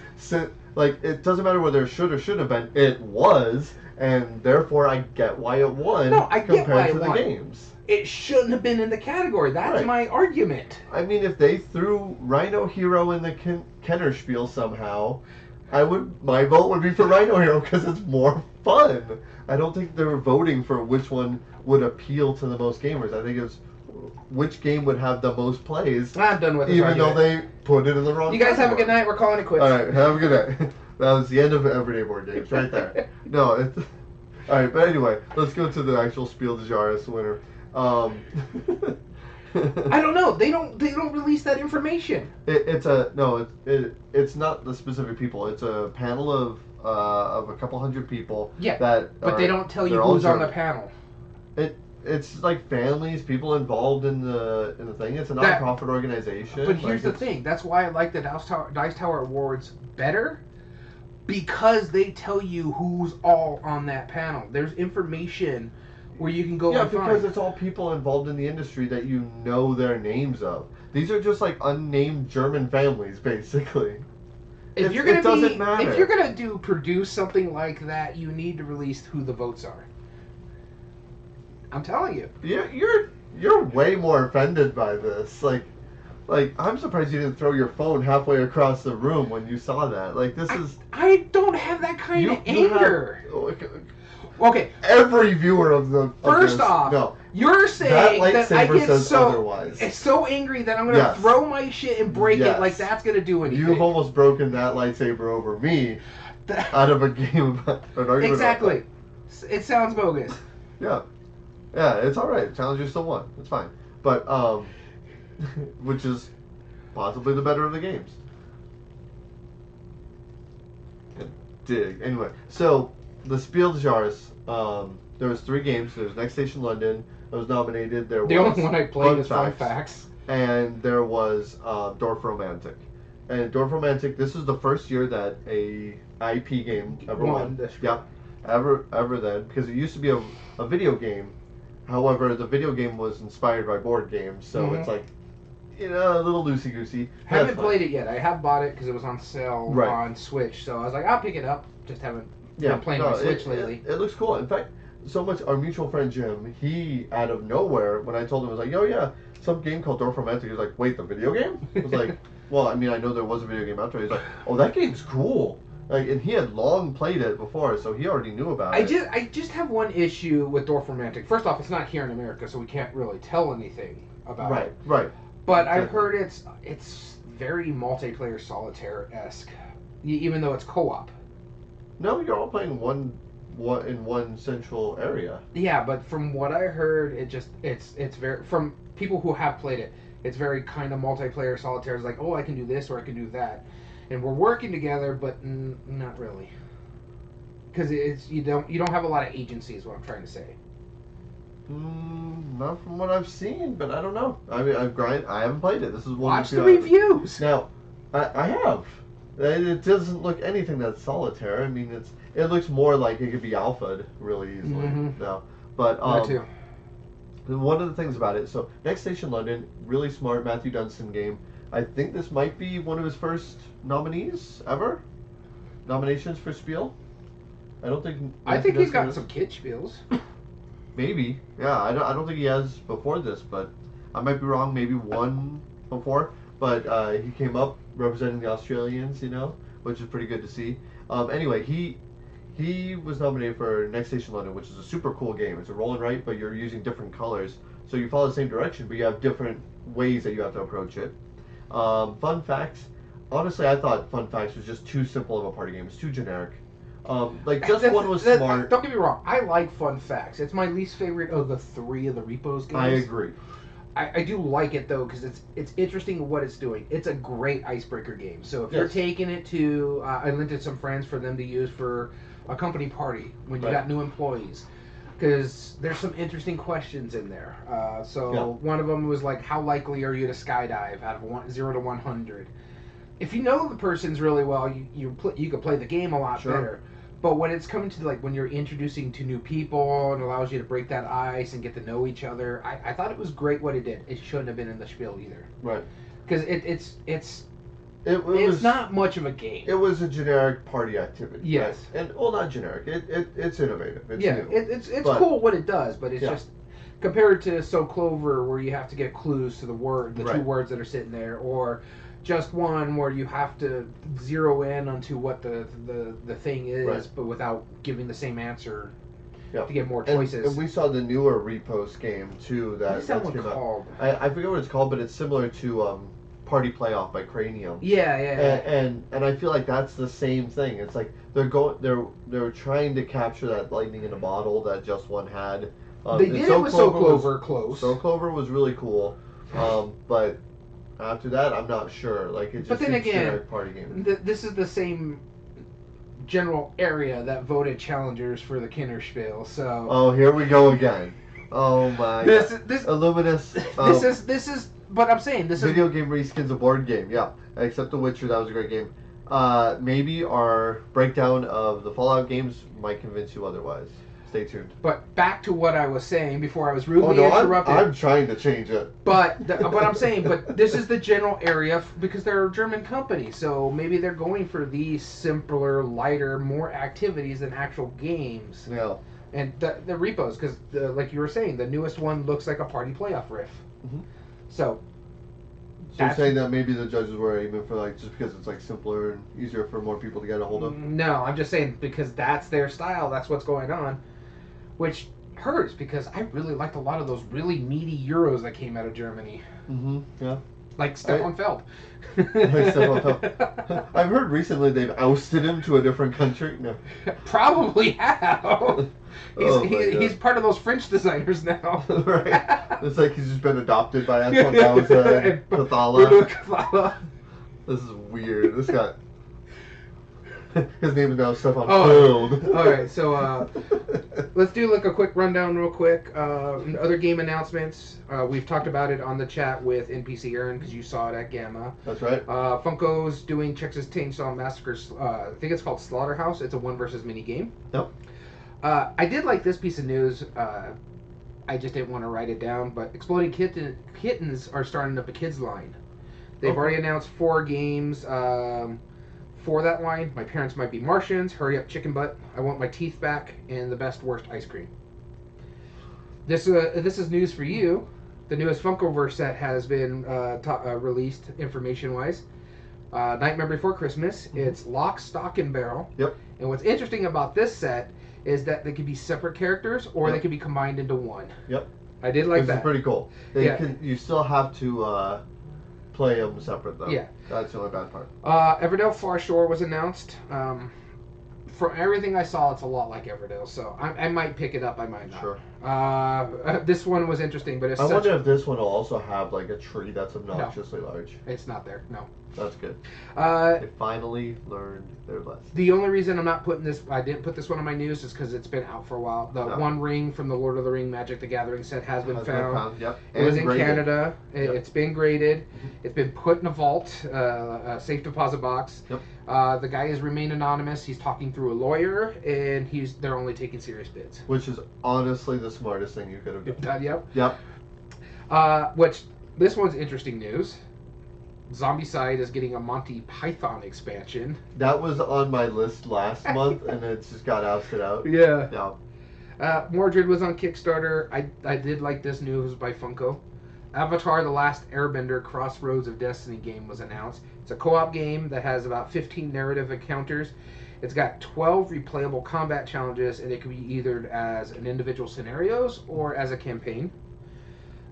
Like it doesn't matter whether it should or shouldn't have been. It was. And therefore, I get why it won compared to the games. It shouldn't have been in the category. That's my argument. I mean, if they threw Rhino Hero in the Kennerspiel somehow, my vote would be for Rhino Hero because it's more fun. I don't think they were voting for which one would appeal to the most gamers. I think it's which game would have the most plays. I'm done with this even though they put it in the wrong. You guys have a good night. We're calling it quits. All right, have a good night. That was the end of Everyday Board Games, right there. No, it's... Alright, but anyway, let's go to the actual Spiel des Jahres winner. I don't know. They don't release that information. It's not the specific people. It's a panel of a couple hundred people. Yeah, but they don't tell you who's on the panel. It's like families, people involved in the thing. It's a non-profit organization. But here's the thing. That's why I like the Dice Tower Awards better. Because they tell you who's all on that panel. There's information where you can go and find. Yeah, because it's all people involved in the industry that you know their names of. These are just like unnamed German families, basically. If you're gonna produce something like that, you need to release who the votes are. I'm telling you. You're way more offended by this. Like, I'm surprised you didn't throw your phone halfway across the room when you saw that. Like, this is... I don't have that kind of anger. Okay. Every viewer of the... First off, you're saying that I get otherwise. so angry that I'm going to throw my shit and break it like that's going to do anything. You've almost broken that lightsaber over me out of a game about an argument. Exactly. It sounds bogus. Yeah. Yeah, it's alright. Challenger still won. It's fine. But, which is possibly the better of the games. Dig. Anyway, so the Spiel des Jahres, there was 3 games. There was Next Station London that was nominated. There was the only one I played is Fun Facts. And there was Dorf Romantic. And Dorf Romantic, this is the first year that a IP game ever won. Yep. Ever then, because it used to be a video game. However, the video game was inspired by board games, so it's like, a little loosey-goosey. Haven't played it yet. I have bought it because it was on sale on Switch, so I was like, I'll pick it up. Just haven't been playing on Switch lately. It looks cool. In fact, so much, our mutual friend Jim, he, out of nowhere, when I told him, I was like, oh yeah, some game called Dorf Romantic, he was like, wait, the video game? I was like, well, I mean, I know there was a video game out there. He's like, oh, that game's cool. Like, and he had long played it before, so he already knew about it. I just have one issue with Dorf Romantic. First off, it's not here in America, so we can't really tell anything about it. Right. But I've heard it's very multiplayer solitaire-esque, even though it's co-op. No, you're all playing one in one central area. Yeah, but from what I heard, it's very, from people who have played it, it's very kind of multiplayer solitaire. It's like, oh, I can do this or I can do that. And we're working together, but not really, because you don't have a lot of agency, is what I'm trying to say. Not from what I've seen, but I don't know. I mean, I haven't played it. This is one. Watch the reviews. Now, I have. It doesn't look anything that's solitaire. I mean, it looks more like it could be alphaed really easily. No, but that too. One of the things about it, so Next Station London, really smart Matthew Dunstan game. I think this might be one of his first nominees ever. Nominations for Spiel. I don't think. I think he's got some kid Spiels. Maybe, yeah. I don't think he has before this, but I might be wrong. Maybe one before, but he came up representing the Australians, which is pretty good to see. Anyway, he was nominated for Next Station London, which is a super cool game. It's a roll and write, but you're using different colors, so you follow the same direction, but you have different ways that you have to approach it. Fun facts. Honestly, I thought Fun Facts was just too simple of a party game. It's too generic. Just one was smart. Don't get me wrong. I like Fun Facts. It's my least favorite of the 3 of the Repos games. I agree. I do like it though because it's interesting what it's doing. It's a great icebreaker game. So if you're taking it to, I lent it to some friends for them to use for a company party when you got new employees, because there's some interesting questions in there. One of them was like, how likely are you to skydive out of 0 to 100? If you know the person's really well, you could play the game a lot better. But when it's coming to when you're introducing to new people and allows you to break that ice and get to know each other, I thought it was great what it did. It shouldn't have been in the Spiel either. Right. Because it's not much of a game. It was a generic party activity. Yes. Right? And not generic. It's innovative. It's new. It's cool what it does, but it's just compared to So Clover, where you have to get clues to the 2 words that are sitting there, or Just One, where you have to zero in onto what the thing is, but without giving the same answer to get more choices. And we saw the newer Repost game too. What's that one called? I forget what it's called, but it's similar to Party Playoff by Cranium. Yeah. And I feel like that's the same thing. It's like they're trying to capture that lightning in a bottle that Just One had. They did it with So Clover close. So Clover was really cool, but after that, I'm not sure. It's just a generic party game. This is the same general area that voted challengers for the Kinderspiel. So. Oh, here we go again. Oh my. This Illuminous. This is. But I'm saying this video game reskins a board game. Yeah, except The Witcher. That was a great game. Maybe our breakdown of the Fallout games might convince you otherwise. Stay tuned. But back to what I was saying before I was rudely interrupted. I'm trying to change it. But I'm saying, this is the general area because they're a German company, so maybe they're going for these simpler, lighter, more activities than actual games. Yeah. And the Repos, because like you were saying, the newest one looks like a party playoff riff. Mm-hmm. So you're saying that maybe the judges were aiming for just because it's simpler and easier for more people to get a hold of? No, I'm just saying because that's their style. That's what's going on. Which hurts because I really liked a lot of those really meaty Euros that came out of Germany. Mm-hmm. Yeah. Like Stefan Feld. I've heard recently they've ousted him to a different country. No. Probably have. He's part of those French designers now. Right. It's like he's just been adopted by Antoine Bauza and Cathala. This is weird. This guy. His name is now Stefan Feld. All right, so let's do a quick rundown real quick. Other game announcements. We've talked about it on the chat with NPC Aaron because you saw it at Gamma. That's right. Funko's doing Texas Chainsaw Massacre. I think it's called Slaughterhouse. It's a 1 versus mini game. Yep. I did like this piece of news. I just didn't want to write it down, but Exploding Kittens are starting up a kids line. They've already announced 4 games. For that line, My Parents Might Be Martians, Hurry Up Chicken Butt, I Want My Teeth Back, and The Best Worst Ice Cream. This is news for you. The newest Funkoverse set has been released information-wise. Nightmare Before Christmas. It's Lock, Stock, and Barrel. Yep. And what's interesting about this set is that they could be separate characters or they could be combined into one. Yep. I did like that. This is pretty cool. You still have to play them separate though. Yeah. That's the only bad part. Everdell Far Shore was announced. From everything I saw, it's a lot like Everdell, so I might pick it up. I might not. Sure. This one was interesting, but I wonder if this one will also have a tree that's obnoxiously large. It's not there. No. That's good. They finally learned their lesson. The only reason I'm not putting this, I didn't put this one on my news, is because it's been out for a while. The One Ring from the Lord of the Ring Magic the Gathering set has been found. Yep. It was in Canada. It's been graded. Mm-hmm. It's been put in a vault, a safe deposit box. Yep. The guy has remained anonymous. He's talking through a lawyer, and they're only taking serious bids. Which is honestly the smartest thing you could have done. Yep. Which, this one's interesting news. Zombicide is getting a Monty Python expansion. That was on my list last month, and it just got ousted out. Yeah. Mordred was on Kickstarter. I did like this news by Funko. Avatar: The Last Airbender Crossroads of Destiny game was announced. It's a co-op game that has about 15 narrative encounters. It's got 12 replayable combat challenges, and it can be either as an individual scenarios or as a campaign.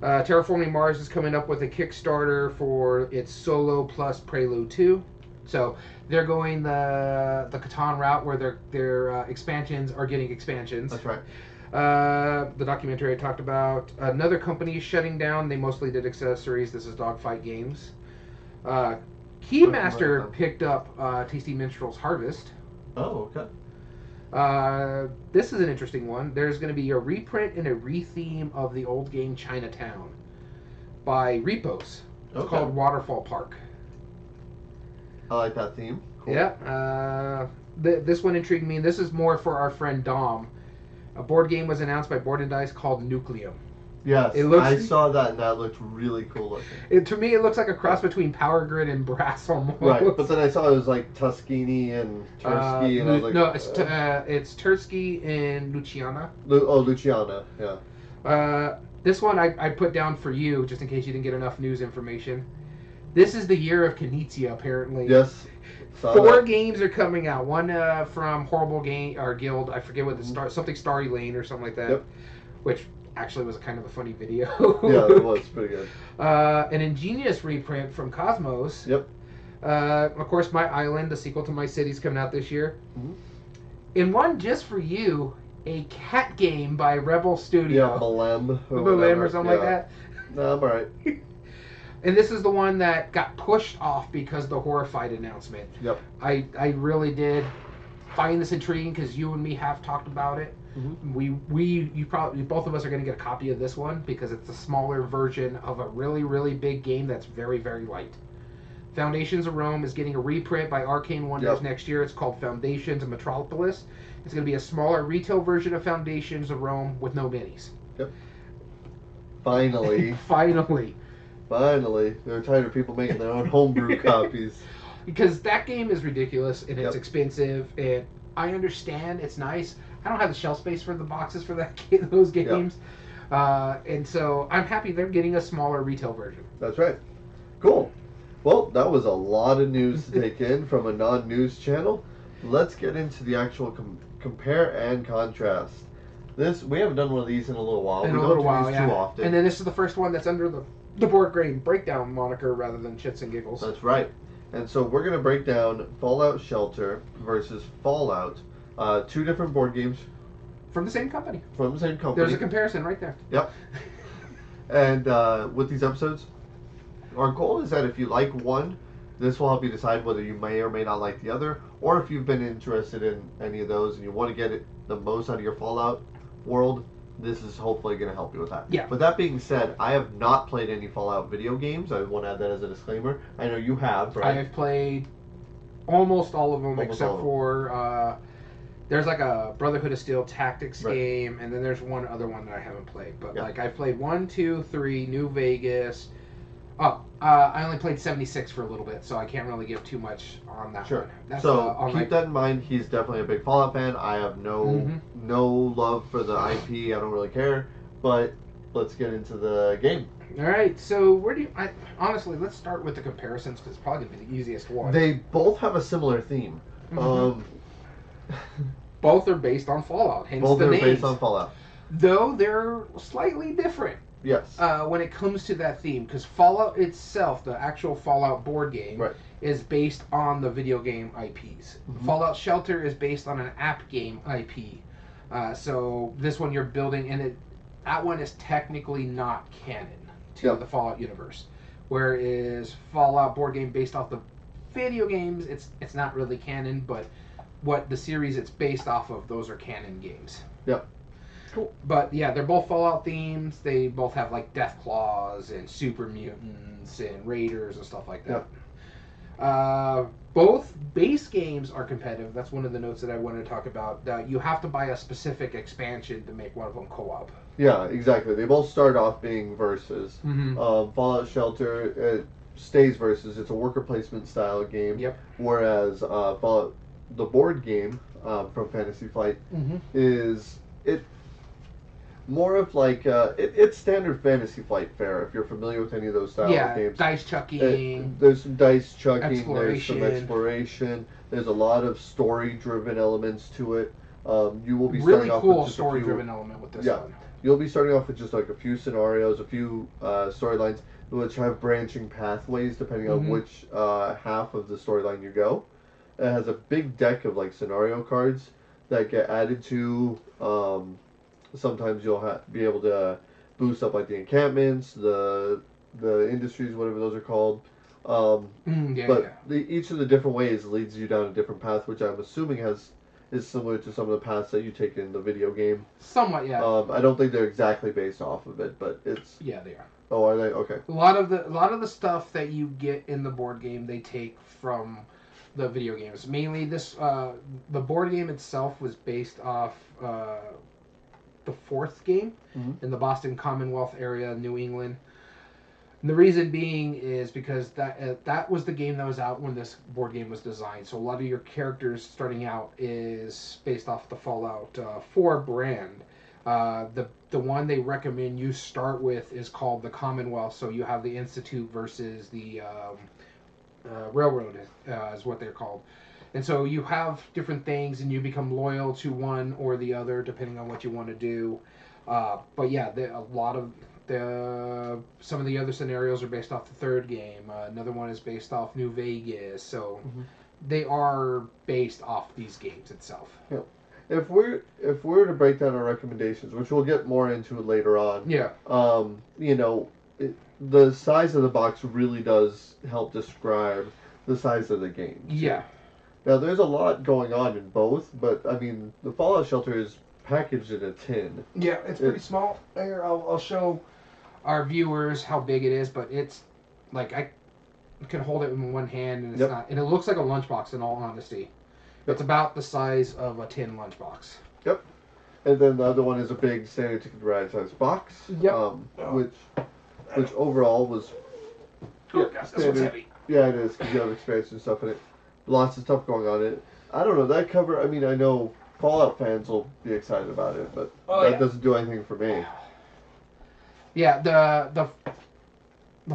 Terraforming Mars is coming up with a Kickstarter for its Solo plus Prelude 2. So they're going the Catan route where their expansions are getting expansions. That's right. The documentary I talked about. Another company is shutting down. They mostly did accessories. This is Dogfight Games. Keymaster picked up Tasty Minstrel's Harvest. Oh, okay. This is an interesting one. There's going to be a reprint and a retheme of the old game Chinatown by Repos. It's called Waterfall Park. I like that theme. Cool. Yeah. This one intrigued me. This is more for our friend Dom. A board game was announced by Board and Dice called Nucleum. Yes, I saw that, and that looked really cool looking. To me, it looks like a cross between Power Grid and Brass almost. Right, but then I saw it was like Tuscany and Tursky, and I was like... No, it's Tursky and Luciana. Luciana, yeah. This one I put down for you, just in case you didn't get enough news information. This is the year of Knizia, apparently. Yes. 4 games are coming out. One from Horrible Game or Guild. I forget what something Starry Lane or something like that. Yep. Which actually was kind of a funny video. Yeah, it was pretty good. An ingenious reprint from Cosmos. Yep. Of course, My Island, the sequel to My City, is coming out this year. Mm-hmm. And one just for you, a cat game by Rebel Studio. Yeah, Malem. Or something like that. No, I'm alright. And this is the one that got pushed off because of the Horrified announcement. Yep. I really did find this intriguing because you and me have talked about it. Mm-hmm. You probably both of us are going to get a copy of this one because it's a smaller version of a really, really big game that's very, very light. Foundations of Rome is getting a reprint by Arcane Wonders next year. It's called Foundations of Metropolis. It's going to be a smaller retail version of Foundations of Rome with no minis. Yep. Finally. Finally. They're tired of people making their own homebrew copies. Because that game is ridiculous and it's expensive, and I understand it's nice. I don't have the shelf space for the boxes for those games. Yep. And so I'm happy they're getting a smaller retail version. That's right. Cool. Well, that was a lot of news to take in from a non-news channel. Let's get into the actual compare and contrast. We haven't done one of these in a little while. We don't do these too often. And then this is the first one that's under the Board Game Breakdown moniker rather than Chits and Giggles. That's right. And so we're going to break down Fallout Shelter versus Fallout. 2 different board games. From the same company. There's a comparison right there. Yep. And with these episodes, our goal is that if you like one, this will help you decide whether you may or may not like the other, or if you've been interested in any of those and you want to get the most out of your Fallout world, this is hopefully going to help you with that. Yeah. With that being said, I have not played any Fallout video games. I want to add that as a disclaimer. I know you have, right? I have played almost all of them except for... there's like a Brotherhood of Steel tactics game, and then there's one other one that I haven't played. But like I've played 1, 2, 3, New Vegas. I only played 76 for a little bit, so I can't really give too much on that one. That's, so keep that in mind. He's definitely a big Fallout fan. I have no love for the IP. I don't really care. But let's get into the game. All right. So honestly, let's start with the comparisons because it's probably going to be the easiest one. They both have a similar theme. Mm-hmm. Both are based on Fallout, hence both the names. Both are based on Fallout. Though they're slightly different. Yes. When it comes to that theme, because Fallout itself, the actual Fallout board game, is based on the video game IPs. Mm-hmm. Fallout Shelter is based on an app game IP. So this one you're building, and that one is technically not canon to the Fallout universe. Whereas Fallout board game based off the video games, it's not really canon, but what the series it's based off of, those are canon games. Yep. Cool. But yeah, they're both Fallout themes. They both have like Death Claws and Super Mutants and Raiders and stuff like that. Yep. Both base games are competitive. That's one of the notes that I want to talk about. You have to buy a specific expansion to make one of them co-op. Yeah, exactly. They both start off being versus. Mm-hmm. Fallout Shelter stays versus. It's a worker placement style game. Yep. Whereas Fallout, the board game from Fantasy Flight, mm-hmm. is more of like it's standard Fantasy Flight fare if you're familiar with any of those style of games. Dice chucking. There's some dice chucking. There's some exploration. There's a lot of story driven elements to it. You will be really starting off cool with just story driven element with this one. You'll be starting off with just like a few scenarios, a few storylines, which have branching pathways depending on which half of the storyline you go. It has a big deck of like scenario cards that get added to. Sometimes you'll be able to boost up like the encampments, the industries, whatever those are called. Each of the different ways leads you down a different path, which I'm assuming is similar to some of the paths that you take in the video game. Somewhat, yeah. I don't think they're exactly based off of it, but it's... Yeah, they are. Oh, are they? Okay. A lot of the stuff that you get in the board game, they take from the video games. Mainly this, the board game itself was based off the fourth game in the Boston Commonwealth area, New England. And the reason being is because that was the game that was out when this board game was designed. So a lot of your characters starting out is based off the Fallout 4 brand. The one they recommend you start with is called the Commonwealth. So you have the Institute versus the Railroad is what they're called. And so you have different things, and you become loyal to one or the other, depending on what you want to do. But yeah, some of the other scenarios are based off the third game. Another one is based off New Vegas. So they are based off these games itself. Yeah. If we're to break down our recommendations, which we'll get more into later on. Yeah. The size of the box really does help describe the size of the game. Yeah. Now, there's a lot going on in both, but, I mean, the Fallout Shelter is packaged in a tin. Yeah, it's pretty small. Here, I'll show our viewers how big it is, but it's, like, I can hold it in one hand, and it's not... And it looks like a lunchbox, in all honesty. It's about the size of a tin lunchbox. Yep. And then the other one is a big standard ticket ride size box. Yep. Which overall was... Oh, gosh, this one's heavy. Yeah, it is, because you have expansion stuff in it. Lots of stuff going on in it. I don't know, that cover, I mean, I know Fallout fans will be excited about it, but that doesn't do anything for me. Yeah, the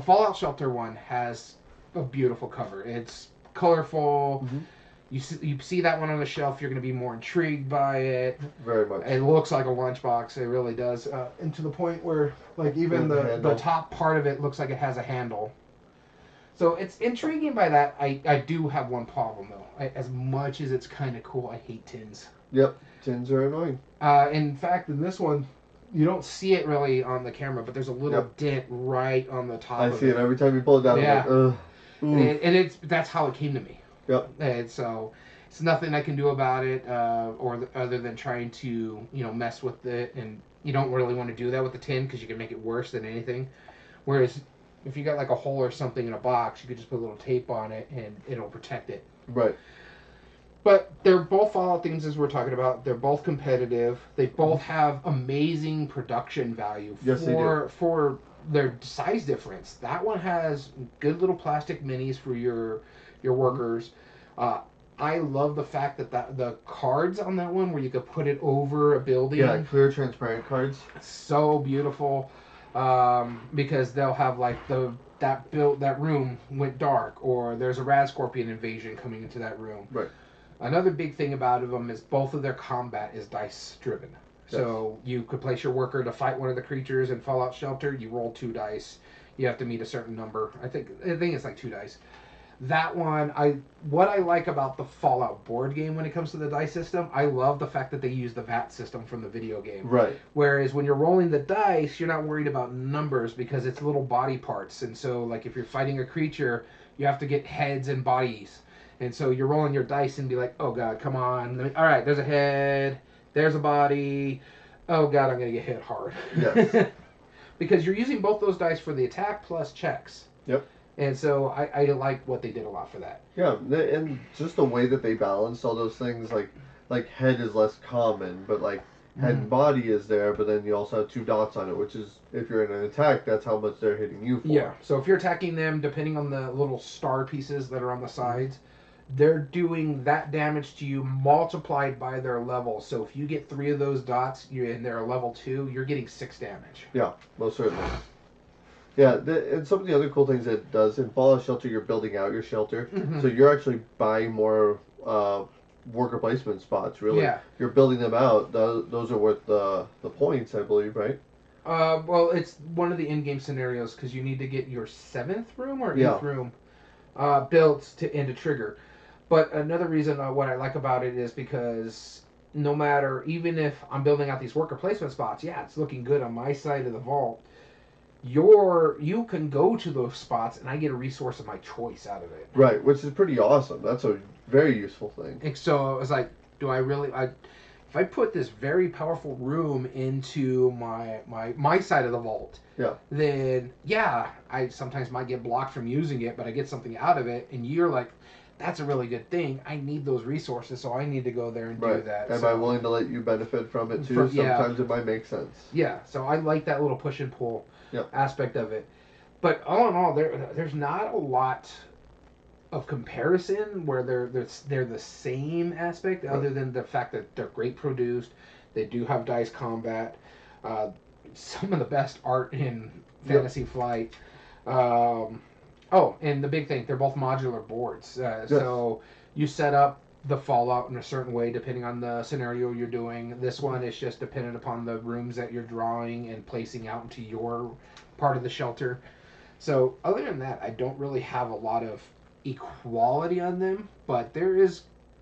Fallout Shelter one has a beautiful cover. It's colorful. You see that one on the shelf, you're going to be more intrigued by it. Very much. It looks like a lunchbox. It really does. And to the point where, like, even the top part of it looks like it has a handle. So it's intriguing by that. I do have one problem, though. As much as it's kind of cool, I hate tins. Yep, tins are annoying. In fact, in this one, you don't see it really on the camera, but there's a little dent right on the top of it. I see it every time you pull it down. Yeah. I'm like, and that's how it came to me. Yep. And so it's nothing I can do about it, or other than trying to mess with it. And you don't really want to do that with the tin because you can make it worse than anything. Whereas if you got like a hole or something in a box, you could just put a little tape on it and it'll protect it. Right. But they're both Fallout themes, as we're talking about. They're both competitive. They both have amazing production value for their size difference. That one has good little plastic minis for your workers. I love the fact that the cards on that one, where you could put it over a building. Yeah, clear, transparent cards. So beautiful. Because they'll have like that room went dark, or there's a rad scorpion invasion coming into that room. Right. Another big thing about them is both of their combat is dice driven. Yes. So you could place your worker to fight one of the creatures in Fallout Shelter. You roll 2 dice. You have to meet a certain number. I think it's like 2 dice. That one, what I like about the Fallout board game when it comes to the dice system, I love the fact that they use the VAT system from the video game. Right. Whereas when you're rolling the dice, you're not worried about numbers because it's little body parts. And so, like, if you're fighting a creature, you have to get heads and bodies. And so you're rolling your dice and be like, oh god, come on. All right, there's a head, there's a body. Oh god, I'm going to get hit hard. Yes. Because you're using both those dice for the attack plus checks. Yep. And so I like what they did a lot for that. Yeah, and just the way that they balanced all those things, like head is less common, but like head and body is there, but then you also have 2 dots on it, which is, if you're in an attack, that's how much they're hitting you for. Yeah, so if you're attacking them, depending on the little star pieces that are on the sides, they're doing that damage to you multiplied by their level. So if you get 3 of those dots and they're a level 2, you're getting 6 damage. Yeah, most certainly. Yeah, and some of the other cool things it does, in Fallout Shelter, you're building out your shelter. Mm-hmm. So you're actually buying more worker placement spots, really. Yeah. You're building them out. Those are worth the points, I believe, right? Well, it's one of the in-game scenarios, because you need to get your 7th room or 8th room built into trigger. But another reason what I like about it is because no matter, even if I'm building out these worker placement spots, yeah, it's looking good on my side of the vault, you can go to those spots and I get a resource of my choice out of it. Right, which is pretty awesome. That's a very useful thing. And so I was like, do I really... if I put this very powerful room into my side of the vault, then yeah, I sometimes might get blocked from using it, but I get something out of it, and you're like, that's a really good thing. I need those resources, so I need to go there and do that. Am I willing to let you benefit from it too? Sometimes it might make sense. Yeah, so I like that little push and pull aspect of it. But all in all, there's not a lot of comparison where they're the same aspect, other than the fact that they're great produced. They do have dice combat, some of the best art in Fantasy Flight. And the big thing, they're both modular boards. So you set up the Fallout in a certain way depending on the scenario you're doing. This one is just dependent upon the rooms that you're drawing and placing out into your part of the shelter. So other than that, I don't really have a lot of equality on them, but there is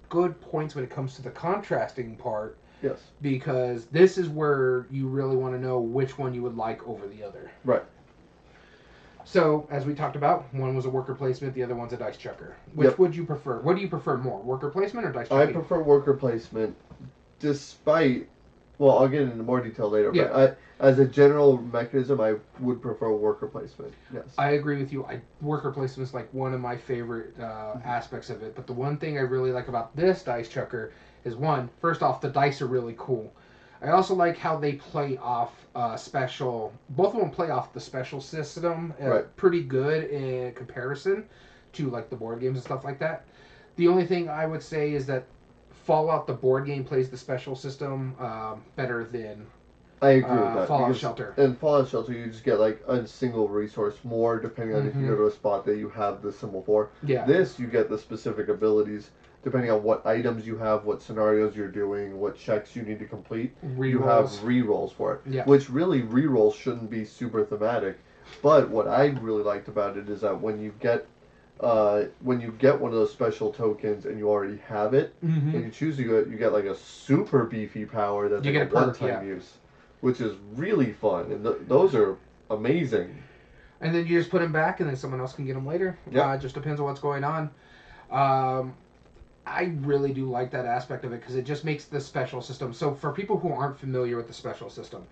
good points when it comes to the contrasting part. Yes. Because this is where you really want to know which one you would like over the other. Right. So, as we talked about, one was a worker placement, the other one's a dice chucker. Which would you prefer? What do you prefer more, worker placement or dice chucking? I prefer worker placement, despite... Well, I'll get into more detail later, but as a general mechanism, I would prefer worker placement, yes. I agree with you. Worker placement is like one of my favorite aspects of it, but the one thing I really like about this dice chucker is, one, first off, the dice are really cool. I also like how they play off special... Both of them play off the special system pretty good in comparison to like the board games and stuff like that. The only thing I would say is that Fallout, the board game, plays the special system better than I agree with that. Fallout Shelter. In Fallout Shelter, you just get like a single resource more, depending on if you go to a spot that you have the symbol for. Yeah. This, you get the specific abilities, depending on what items you have, what scenarios you're doing, what checks you need to complete. You have rerolls for it. Yeah. Which really, rerolls shouldn't be super thematic. But what I really liked about it is that when you get one of those special tokens and you already have it, and you choose to go, you get like a super beefy power that's like a one-time use, which is really fun, and those are amazing. And then you just put them back, and then someone else can get them later. Yeah, it just depends on what's going on. I really do like that aspect of it because it just makes the special system. So for people who aren't familiar with the special system,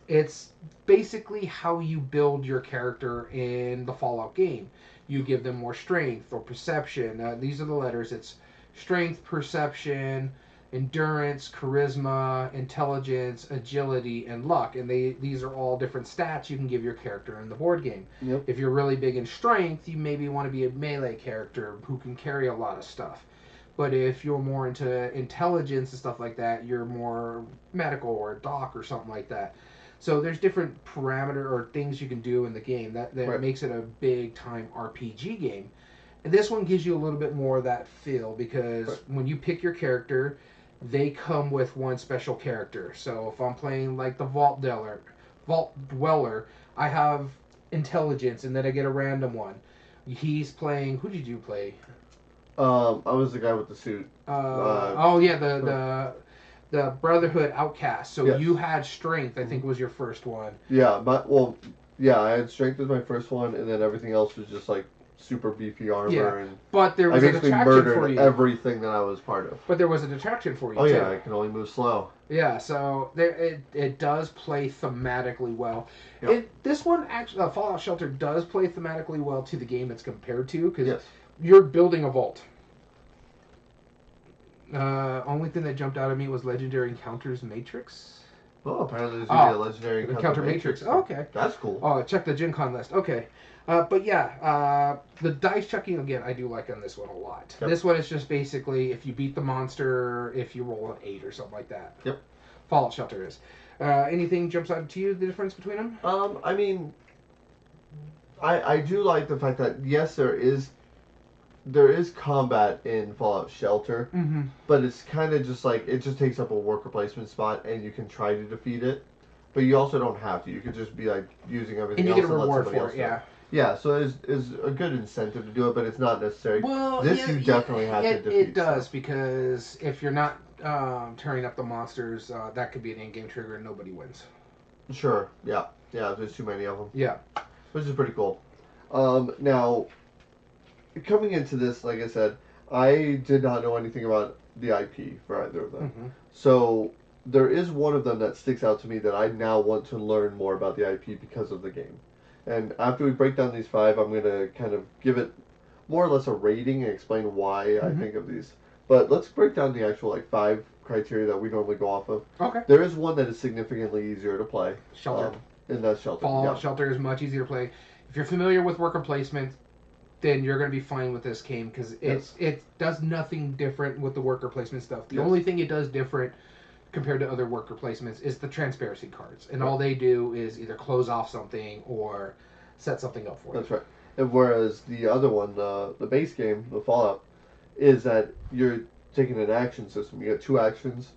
it's basically how you build your character in the Fallout game. You give them more strength or perception. These are the letters. It's strength, perception, endurance, charisma, intelligence, agility, and luck. And these are all different stats you can give your character in the board game. Yep. If you're really big in strength, you maybe want to be a melee character who can carry a lot of stuff. But if you're more into intelligence and stuff like that, you're more medical or a doc or something like that. So there's different parameter or things you can do in the game that makes it a big time RPG game. And this one gives you a little bit more of that feel because when you pick your character, they come with one special character. So if I'm playing like the Vault Dweller, I have intelligence and then I get a random one. He's playing... Who did you play? I was the guy with the suit. The Brotherhood Outcast. So you had strength, I think was your first one. Yeah, I had strength as my first one, and then everything else was just like super beefy armor, and but there was a detraction for you. Everything that I was part of. But there was a detraction for you. Oh yeah, I can only move slow. Yeah, so it does play thematically well. Yep. This one actually, Fallout Shelter does play thematically well to the game it's compared to, because you're building a vault. Only thing that jumped out at me was Legendary Encounters Matrix. Oh, apparently there's going to be a Legendary Encounter Matrix. Oh, okay. That's cool. Oh, check the Gen Con list. Okay. But yeah, the dice chucking, again, I do like on this one a lot. Yep. This one is just basically if you beat the monster, if you roll an 8 or something like that. Yep. Fallout Shelter is. Anything jumps out to you, the difference between them? I mean, I do like the fact that, yes, there is combat in Fallout Shelter, but it's kind of just like, it just takes up a worker placement spot, and you can try to defeat it, but you also don't have to. You could just be like using everything else. And you get a reward for it, yeah. Yeah, so it's a good incentive to do it, but it's not necessary. Well, you definitely have to defeat. It does, because if you're not turning up the monsters, that could be an in-game trigger and nobody wins. Sure, yeah. Yeah, there's too many of them. Yeah. Which is pretty cool. Now, coming into this, like I said, I did not know anything about the IP for either of them. So there is one of them that sticks out to me that I now want to learn more about the IP because of the game. And after we break down these 5, I'm going to kind of give it more or less a rating and explain why I think of these. But let's break down the actual 5 criteria that we normally go off of. Okay. There is one that is significantly easier to play. Shelter. And that's Shelter. Fallout Shelter is much easier to play. If you're familiar with worker placement, then you're going to be fine with this game, because it does nothing different with the worker placement stuff. The only thing it does different compared to other worker placements is the transparency cards, and all they do is either close off something or set something up for you. That's right. And whereas the other one, the base game, the Fallout, is that you're taking an action system. You get 2 actions: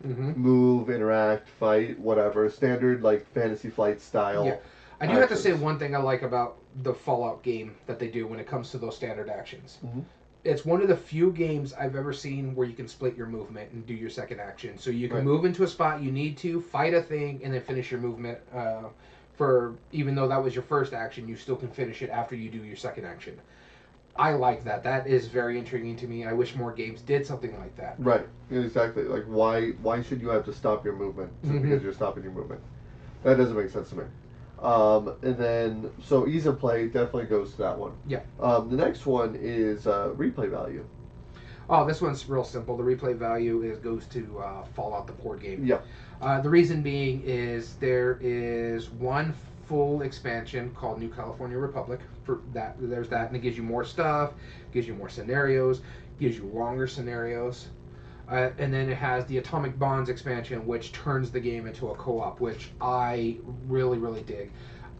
move, interact, fight, whatever, standard like Fantasy Flight style. Yeah, I do have to say one thing I like about the Fallout game that they do when it comes to those standard actions. It's one of the few games I've ever seen where you can split your movement and do your second action. So you can move into a spot you need to, fight a thing, and then finish your movement. Even though that was your first action, you still can finish it after you do your second action. I like that. That is very intriguing to me. I wish more games did something like that. Right. Exactly. Like, why should you have to stop your movement just because you're stopping your movement? That doesn't make sense to me. And then, so ease of play definitely goes to that one. Yeah. The next one is replay value. Oh, this one's real simple. The replay value goes to Fallout, the board game. Yeah. The reason being is there is one full expansion called New California Republic. For that, there's that, and it gives you more stuff, gives you more scenarios, gives you longer scenarios. And then it has the Atomic Bonds expansion, which turns the game into a co-op, which I really, really dig.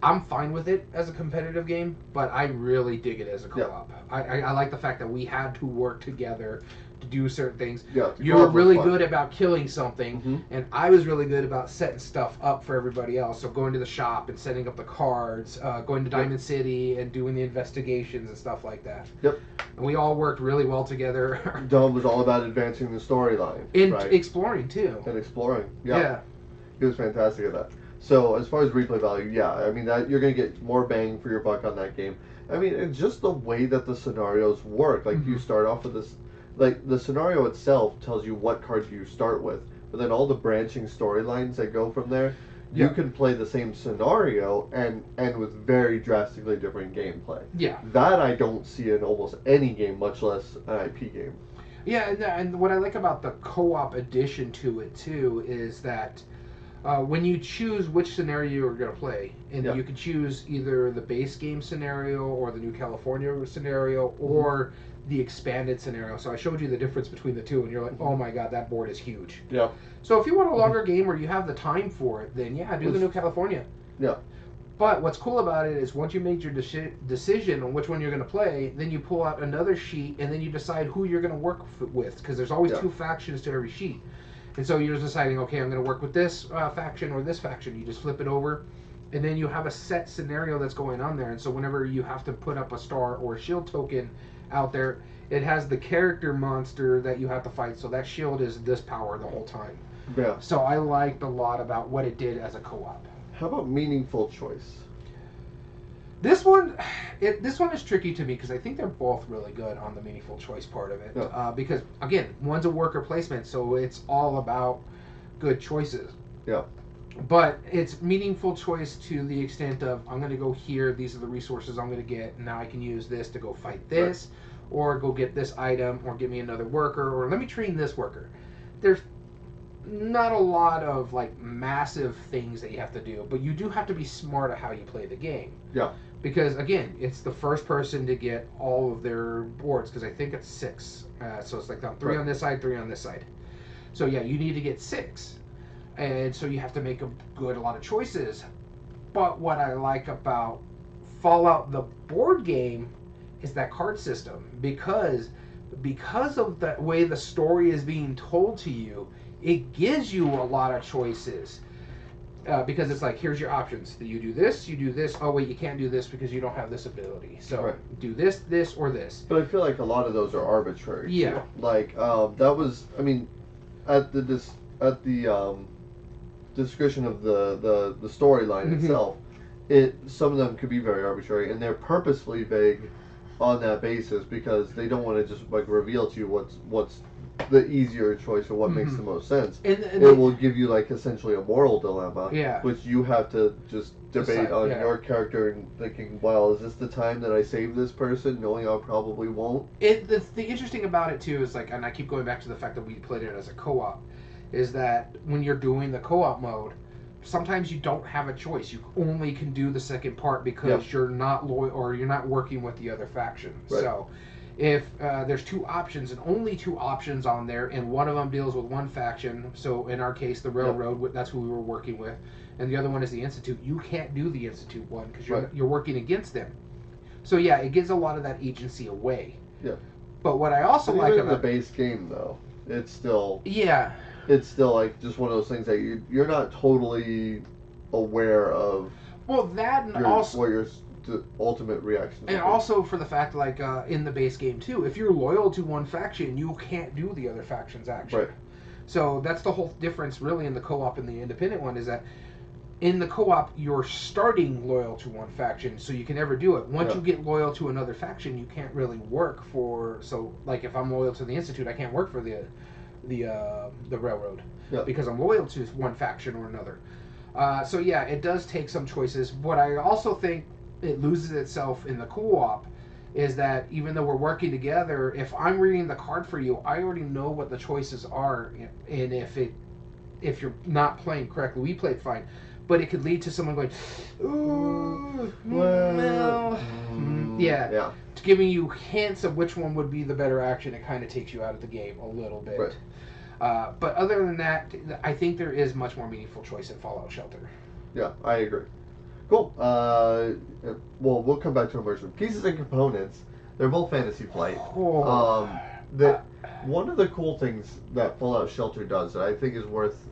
I'm fine with it as a competitive game, but I really dig it as a co-op. Yeah. I like the fact that we had to work together to do certain things. Yeah, you were really good about killing something, and I was really good about setting stuff up for everybody else. So going to the shop and setting up the cards, going to Diamond City and doing the investigations and stuff like that. Yep. And we all worked really well together. Dom was all about advancing the storyline. And exploring, too. And exploring, yeah. He was fantastic at that. So as far as replay value, yeah, I mean, that you're going to get more bang for your buck on that game. I mean, it's just the way that the scenarios work. Like, you start off with this, like, the scenario itself tells you what cards you start with, but then all the branching storylines that go from there, you can play the same scenario and with very drastically different gameplay. Yeah. That I don't see in almost any game, much less an IP game. Yeah, and what I like about the co-op addition to it, too, is that when you choose which scenario you're going to play, and you can choose either the base game scenario or the New California scenario or the expanded scenario. So I showed you the difference between the two, and you're like, oh my god, that board is huge. Yeah. So if you want a longer game where you have the time for it, then do the New California. Yeah. But what's cool about it is once you made your decision on which one you're going to play, then you pull out another sheet, and then you decide who you're going to work with, because there's always 2 factions to every sheet. And so you're just deciding, okay, I'm going to work with this faction or this faction. You just flip it over, and then you have a set scenario that's going on there. And so whenever you have to put up a star or a shield token out there, it has the character monster that you have to fight. So that shield is this power the whole time. Yeah. So I liked a lot about what it did as a co-op. How about meaningful choice? This one is tricky to me because I think they're both really good on the meaningful choice part of it. Yeah. Because again, one's a worker placement, so it's all about good choices. Yeah. But it's meaningful choice to the extent of I'm going to go here. These are the resources I'm going to get. And now I can use this to go fight this, right. Or go get this item, or give me another worker, or let me train this worker. There's not a lot of like massive things that you have to do, but you do have to be smart at how you play the game. Yeah. Because again, it's the first person to get all of their boards, because I think it's 6. So it's like 3 on this side, 3 on this side. So yeah, you need to get 6, and so you have to make a lot of choices. But what I like about Fallout the board game is that card system, because of the way the story is being told to you, it gives you a lot of choices. Because it's like, here's your options. You do this, you do this. Oh, wait, you can't do this because you don't have this ability. So do this, this, or this. But I feel like a lot of those are arbitrary. Yeah. Too. Like, that was, I mean, at the description of the storyline itself, some of them could be very arbitrary, and they're purposefully vague on that basis because they don't want to just like reveal to you what's the easier choice or what makes the most sense. And it will give you like essentially a moral dilemma, which you have to just debate on your character and thinking, well, is this the time that I save this person, knowing I probably won't? The interesting about it too is like, and I keep going back to the fact that we played it as a co-op, is that when you're doing the co-op mode, sometimes you don't have a choice. You only can do the second part because you're not loyal or you're not working with the other faction. Right. So if there's 2 options and only 2 options on there, and one of them deals with one faction, so in our case the Railroad, that's who we were working with, and the other one is the Institute, you can't do the Institute one because you're working against them. So yeah, it gives a lot of that agency away. Yeah. But what I also like about the base game though, it's still like just one of those things that you're not totally aware of. Well, that and also what your ultimate reaction. And also for the fact, like in the base game too, if you're loyal to one faction, you can't do the other faction's action. Right. So that's the whole difference, really, in the co-op and the independent one, is that in the co-op you're starting loyal to one faction, so you can never do it. Once you get loyal to another faction, you can't really work for. So, like if I'm loyal to the Institute, I can't work for the Railroad because I'm loyal to one faction or another. So yeah, it does take some choices. What I also think it loses itself in the co-op is that even though we're working together, if I'm reading the card for you, I already know what the choices are, and if you're not playing correctly, we played fine, but it could lead to someone going, ooh, well, giving you hints of which one would be the better action. It kind of takes you out of the game a little bit. Right. But other than that, I think there is much more meaningful choice in Fallout Shelter. Yeah, I agree. Cool. Well, we'll come back to immersion. Pieces and components, they're both Fantasy Flight. Oh. One of the cool things that Fallout Shelter does that I think is worth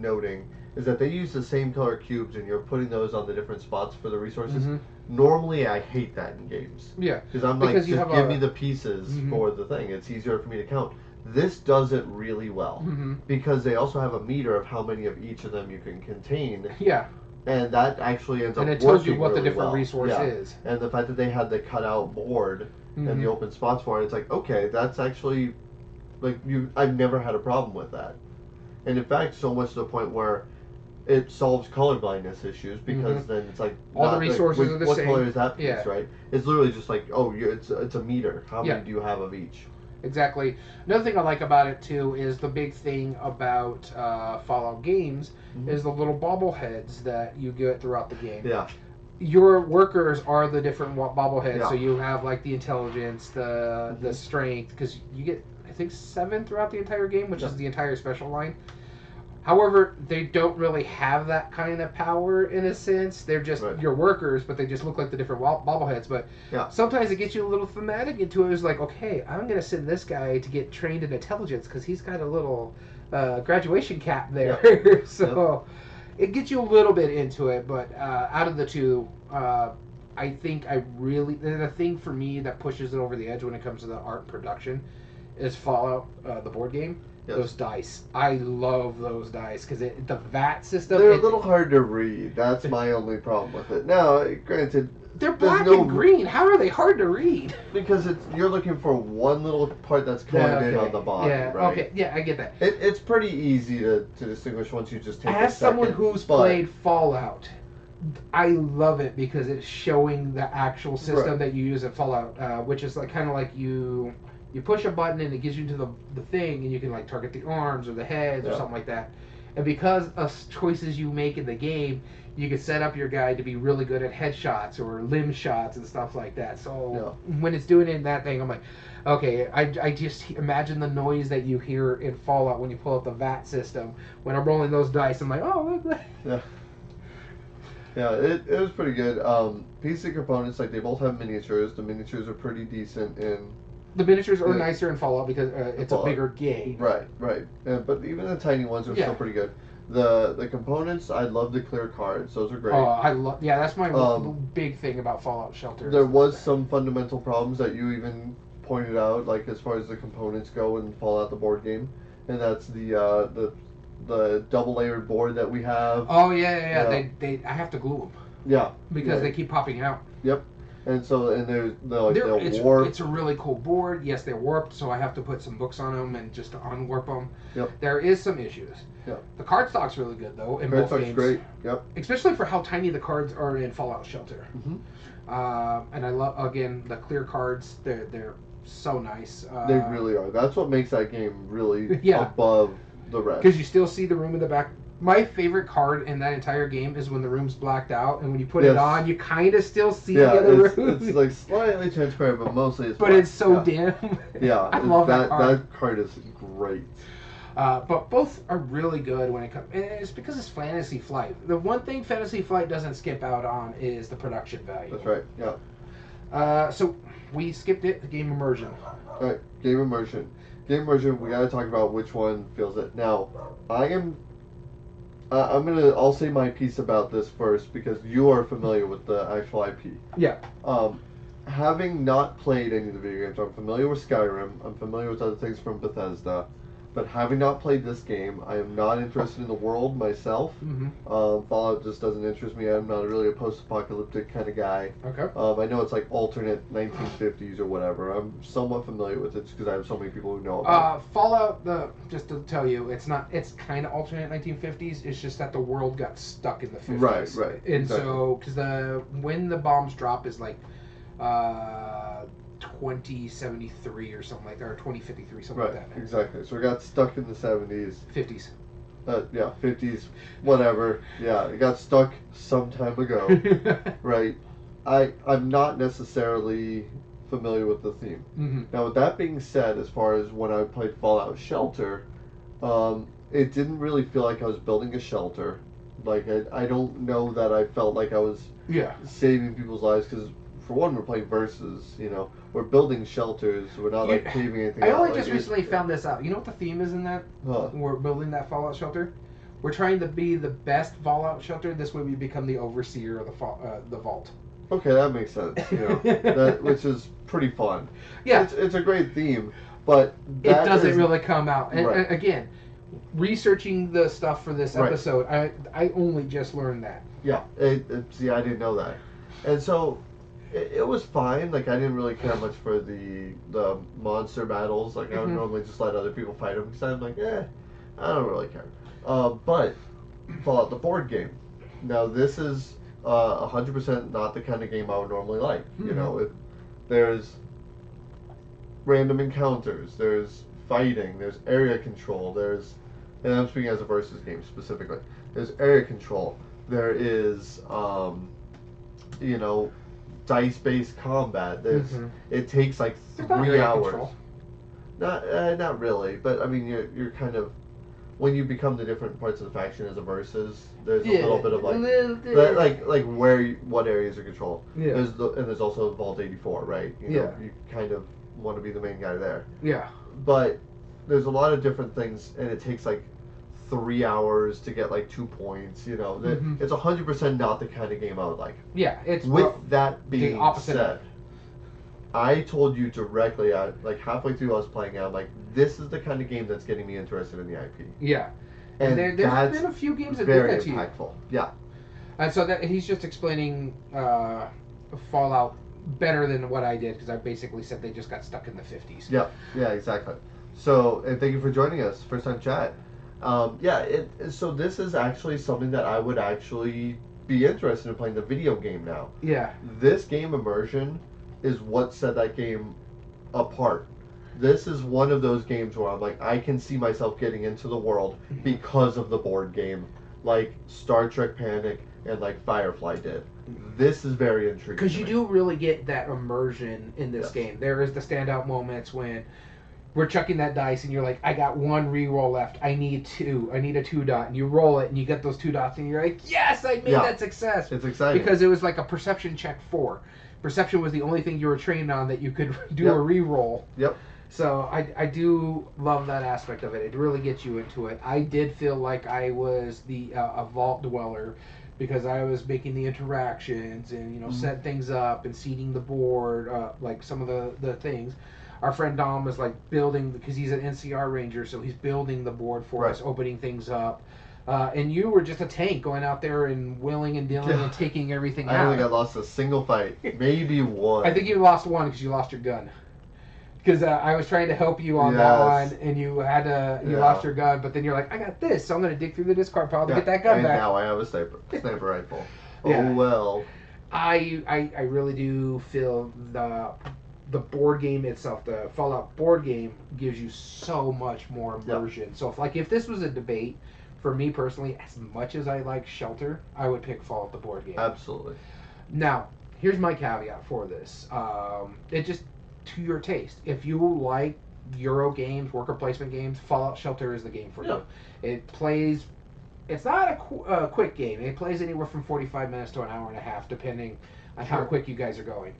noting is that they use the same color cubes and you're putting those on the different spots for the resources. Normally, I hate that in games. Yeah. Because I'm like, just give me the pieces for the thing. It's easier for me to count. This does it really well because they also have a meter of how many of each of them you can contain. Yeah. And that actually ends up working. And it tells you what really the different well. resource is. And the fact that they had the cutout board and the open spots for it, it's like, okay, that's actually, like, I've never had a problem with that. And in fact, so much to the point where it solves color blindness issues because then it's like all the resources are the what same. What color is that piece, right? It's literally just like, it's a meter. How many do you have of each? Exactly. Another thing I like about it too is the big thing about Fallout games is the little bobbleheads that you get throughout the game. Yeah. Your workers are the different bobbleheads, so you have like the intelligence, the strength, because you get I think 7 throughout the entire game, which is the entire special line. However, they don't really have that kind of power in a sense. They're just your workers, but they just look like the different bobbleheads. But sometimes it gets you a little thematic into it. It's like, okay, I'm going to send this guy to get trained in intelligence because he's got a little graduation cap there. So it gets you a little bit into it. But out of the two, I think the thing for me that pushes it over the edge when it comes to the art and production is Fallout, the board game. Yes. Those dice. I love those dice because the VAT system. They're a little hard to read. That's my only problem with it. Now, granted, they're black and green. How are they hard to read? Because you're looking for one little part that's colored in on the bottom, right? Okay, yeah, I get that. It's pretty easy to distinguish once you just take a second. As someone who's played Fallout, I love it because it's showing the actual system that you use in Fallout, which is like kind of like you push a button and it gives you to the thing, and you can like target the arms or the heads or something like that. And because of choices you make in the game, you can set up your guy to be really good at headshots or limb shots and stuff like that. So when it's doing it in that thing, I'm like, okay, I just imagine the noise that you hear in Fallout when you pull up the VAT system. When I'm rolling those dice, I'm like, oh, look. Yeah, it was pretty good. PC components, like they both have miniatures. The miniatures are pretty decent in... The miniatures are nicer in Fallout because it's Fallout. A bigger game. Right. But even the tiny ones are still pretty good. The components, I love the clear cards. Those are great. Oh, that's my big thing about Fallout Shelter. There was some fundamental problems that you even pointed out, like as far as the components go in Fallout the board game, and that's the double layered board that we have. Oh yeah. They I have to glue them. Yeah. Because they keep popping out. Yep. And so, they'll warp. It's a really cool board. Yes, they're warped, so I have to put some books on them and just to unwarp them. Yep. There is some issues. Yep. The card stock's really good, though, in both games. Great. Yep. Especially for how tiny the cards are in Fallout Shelter. Mm-hmm. And I love, again, the clear cards. They're so nice. They really are. That's what makes that game really above the rest. Because you still see the room in the back. My favorite card in that entire game is when the room's blacked out, and when you put it on, you kind of still see the other room. It's like slightly transparent, but mostly it's black. But it's so dim. Yeah, I love that card. That card is great. But both are really good when it comes. It's because it's Fantasy Flight. The one thing Fantasy Flight doesn't skip out on is the production value. That's right. Yeah. So we skipped it. The game immersion. All right, game immersion. Game immersion. We got to talk about which one feels it. Now, I'll say my piece about this first because you are familiar with the actual IP. Yeah. Having not played any of the video games, I'm familiar with Skyrim. I'm familiar with other things from Bethesda. But having not played this game, I am not interested in the world myself. Mm-hmm. Fallout just doesn't interest me. I'm not really a post-apocalyptic kind of guy. Okay. I know it's like alternate 1950s or whatever. I'm somewhat familiar with it because I have so many people who know about it. Fallout, just to tell you, it's kind of alternate 1950s. It's just that the world got stuck in the 50s. Right. And exactly. So, because when the bombs drop is like 2073 or something like that, or 2053, something like that. Right, exactly. So we got stuck in the 70s. 50s. 50s, whatever. Yeah, it got stuck some time ago. Right. I'm not necessarily familiar with the theme. Mm-hmm. Now, with that being said, as far as when I played Fallout Shelter, it didn't really feel like I was building a shelter. Like, I don't know that I felt like I was saving people's lives, because for one, we're playing versus, we're building shelters, we're not like caving anything out. I only just recently found this out. You know what the theme is in that? We're building that Fallout shelter? We're trying to be the best Fallout shelter, this way we become the overseer of the vault. Okay, that makes sense, which is pretty fun. Yeah. It's a great theme, but it doesn't really come out. And again, researching the stuff for this episode, I only just learned that. Yeah, see, I didn't know that. And so... It was fine. Like, I didn't really care much for the monster battles. Like, I would normally just let other people fight them because I'm like, I don't really care. But Fallout the board game. Now, this is 100% not the kind of game I would normally like. Mm-hmm. There's random encounters. There's fighting. There's area control. And I'm speaking as a versus game specifically. There's area control. There is, dice-based combat. It takes like 3 hours. Not really, but I mean, you're kind of, when you become the different parts of the faction as a versus, there's a little bit of what areas are controlled. Yeah. There's also Vault 84, right? You kind of want to be the main guy there. Yeah. But there's a lot of different things, and it takes like 3 hours to get like 2 points. It's 100% not the kind of game I would like. Yeah, it's with that being said. I told you directly, like halfway through I was playing it, I'm like, this is the kind of game that's getting me interested in the IP. Yeah. And there's been a few games that did that to you. Very impactful. Yeah. And so that he's just explaining Fallout better than what I did, because I basically said they just got stuck in the 50s. Yep. Yeah, exactly. So, and thank you for joining us. First time chat. So this is actually something that I would actually be interested in playing the video game now. Yeah. This game immersion is what set that game apart. This is one of those games where I'm like, I can see myself getting into the world because of the board game, like Star Trek Panic and like Firefly did. This is very intriguing. Because you do really get that immersion in this game. There is the standout moments when we're chucking that dice and you're like, I got one reroll left. I need two. I need a 2-dot. And you roll it and you get those 2 dots and you're like, yes, I made that success. It's exciting. Because it was like a perception check 4. Perception was the only thing you were trained on that you could do a reroll. Yep. So I do love that aspect of it. It really gets you into it. I did feel like I was a vault dweller, because I was making the interactions and set things up and seeding the board, like some of the things. Our friend Dom was like building, because he's an NCR ranger, so he's building the board for us, opening things up. And you were just a tank going out there and willing and dealing and taking everything out. I don't think I lost a single fight. Maybe one. I think you lost one because you lost your gun. Because I was trying to help you on that one, and you lost your gun, but then you're like, I got this, so I'm going to dig through the discard pile to get that gun back. And now I have a sniper rifle. Oh, well. I really do feel the board game itself, the Fallout board game, gives you so much more immersion. Yeah. So if this was a debate, for me personally, as much as I like Shelter, I would pick Fallout the board game. Absolutely. Now, here's my caveat for this. It just, to your taste. If you like Euro games, worker placement games, Fallout Shelter is the game for you. It plays, it's not a quick game. It plays anywhere from 45 minutes to an hour and a half, depending on how quick you guys are going.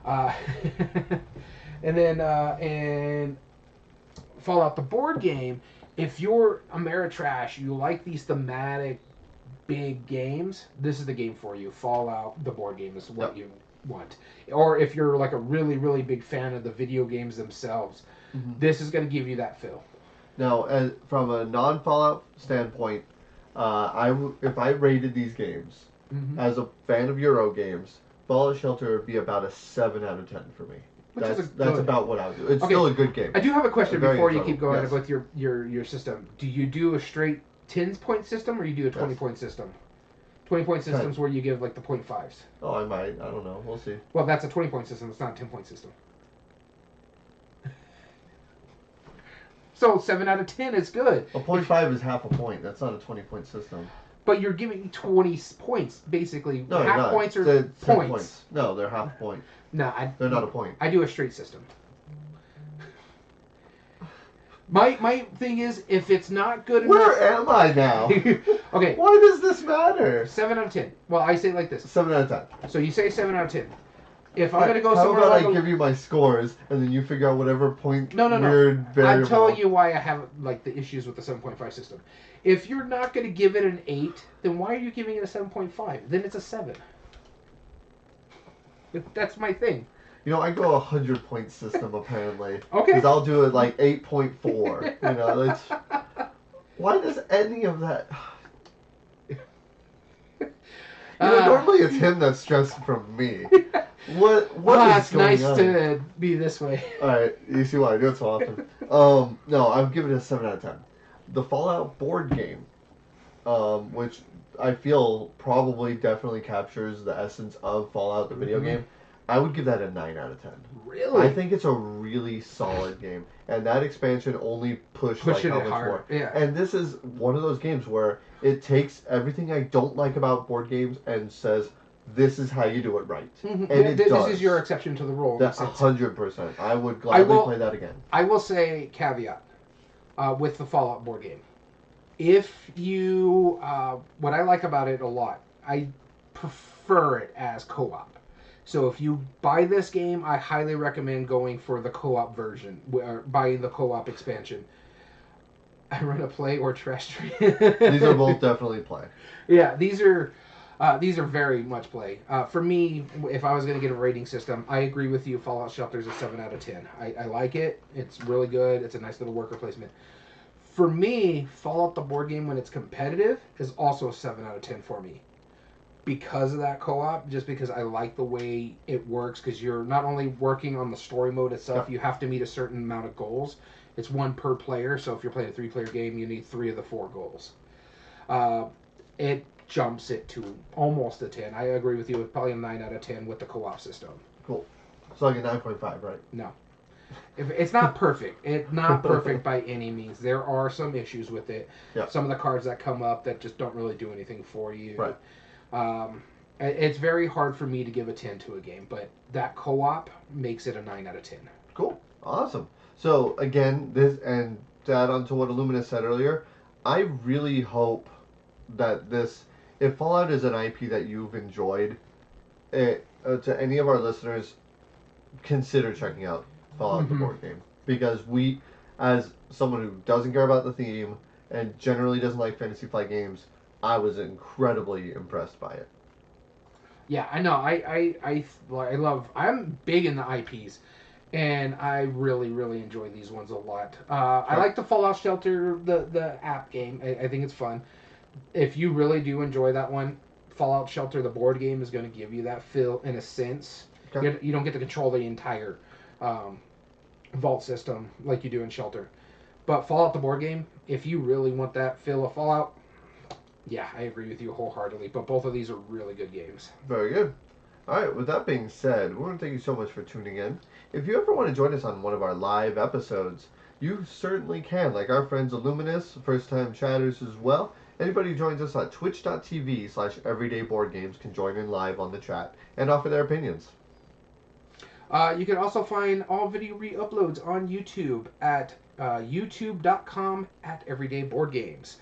And then and Fallout the board game, if you're Ameritrash, you like these thematic big games, this is the game for you. Fallout the board game is what you want. Or if you're like a really, really big fan of the video games themselves, this is going to give you that feel. Now, from a non-Fallout standpoint, if I rated these games as a fan of Euro games, Fallout Shelter would be about a 7 out of 10 for me. That's about what I would do. It's still a good game. I do have a question before you keep going with your system. Do you do a straight 10-point system, or you do a 20-point system? 20-point systems where you give like the 0.5s. Oh, I might. I don't know. We'll see. Well, that's a 20-point system. It's not a 10-point system. So 7 out of 10 is good. A 0.5 is half a point. That's not a 20-point system. But you're giving 20 points, basically. No, half points are points. No, they're half a point. No, they're not a point. I do a straight system. My thing is, if it's not good enough... Where am I now? Okay. Why does this matter? 7 out of 10. Well, I say it like this. 7 out of 10. So you say 7 out of 10. If I'm going to go somewhere like... How about I give you my scores, and then you figure out whatever point weird variable... I'm telling you why I have like the issues with the 7.5 system. If you're not going to give it an 8, then why are you giving it a 7.5? Then it's a 7. That's my thing. You know, I go 100-point system apparently. Okay. Because I'll do it like 8.4. You know, it's... Why does any of that... normally it's him that's stressed from me. What is going on? It's nice to be this way. Alright, you see why I do it so often. No, I've given it a 7 out of 10. The Fallout board game, which I feel probably definitely captures the essence of Fallout, the video game, I would give that a 9 out of 10. Really? I think it's a really solid game. And that expansion only pushed like how much more. Yeah. And this is one of those games where it takes everything I don't like about board games and says, this is how you do it right. And this is your exception to the rule. That's 100%. I would gladly play that again. I will say caveat with the Fallout board game. If you... what I like about it a lot, I prefer it as co-op. So if you buy this game, I highly recommend going for the co-op version, or buying the co-op expansion. I run a play or trash tree. These are both definitely play. Yeah, these are... These are very much play. For me, if I was going to get a rating system, I agree with you. Fallout Shelter is a 7 out of 10. I like it. It's really good. It's a nice little worker placement. For me, Fallout the board game, when it's competitive, is also a 7 out of 10 for me. Because of that co-op, just because I like the way it works, because you're not only working on the story mode itself, you have to meet a certain amount of goals. It's 1 per player, so if you're playing a 3-player game, you need 3 of the 4 goals. It jumps it to almost a 10. I agree with you. It's probably a 9 out of 10 with the co-op system. Cool. So like a 9.5, right? No. It's not perfect. It's not perfect by any means. There are some issues with it. Yeah. Some of the cards that come up that just don't really do anything for you. Right. It's very hard for me to give a 10 to a game, but that co-op makes it a 9 out of 10. Cool. Awesome. So again, this, and to add on to what Illuminous said earlier, I really hope that this, if Fallout is an IP that you've enjoyed, to any of our listeners, consider checking out Fallout the board game, because we, as someone who doesn't care about the theme and generally doesn't like Fantasy Flight games, I was incredibly impressed by it. Yeah, I know. I love. I'm big in the IPs, and I really enjoy these ones a lot. I like the Fallout Shelter, the app game. I think it's fun. If you really do enjoy that one, Fallout Shelter, the board game, is going to give you that feel in a sense. Okay. You don't get to control the entire vault system like you do in Shelter. But Fallout the board game, if you really want that feel of Fallout, yeah, I agree with you wholeheartedly. But both of these are really good games. Very good. All right, with that being said, we want to thank you so much for tuning in. If you ever want to join us on one of our live episodes, you certainly can, like our friends Illuminous, first-time chatters as well. Anybody who joins us at twitch.tv/everydayboardgames can join in live on the chat and offer their opinions. You can also find all video re-uploads on YouTube at youtube.com/everydayboardgames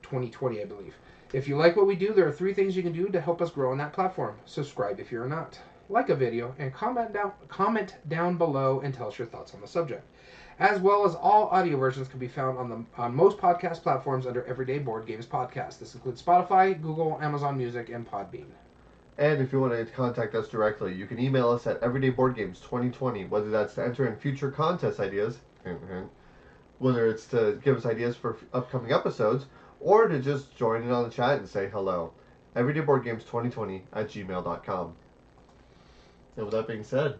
2020, I believe. If you like what we do, there are 3 things you can do to help us grow on that platform. Subscribe if you're not, like a video, and comment down below and tell us your thoughts on the subject. As well as all audio versions can be found on most podcast platforms under Everyday Board Games Podcast. This includes Spotify, Google, Amazon Music, and Podbean. And if you want to contact us directly, you can email us at everydayboardgames2020, whether that's to enter in future contest ideas, whether it's to give us ideas for upcoming episodes, or to just join in on the chat and say hello. everydayboardgames2020@gmail.com. And with that being said,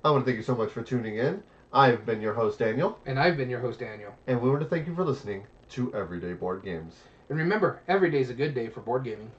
I want to thank you so much for tuning in. I've been your host, Daniel. And I've been your host, Daniel. And we want to thank you for listening to Everyday Board Games. And remember, every day is a good day for board gaming.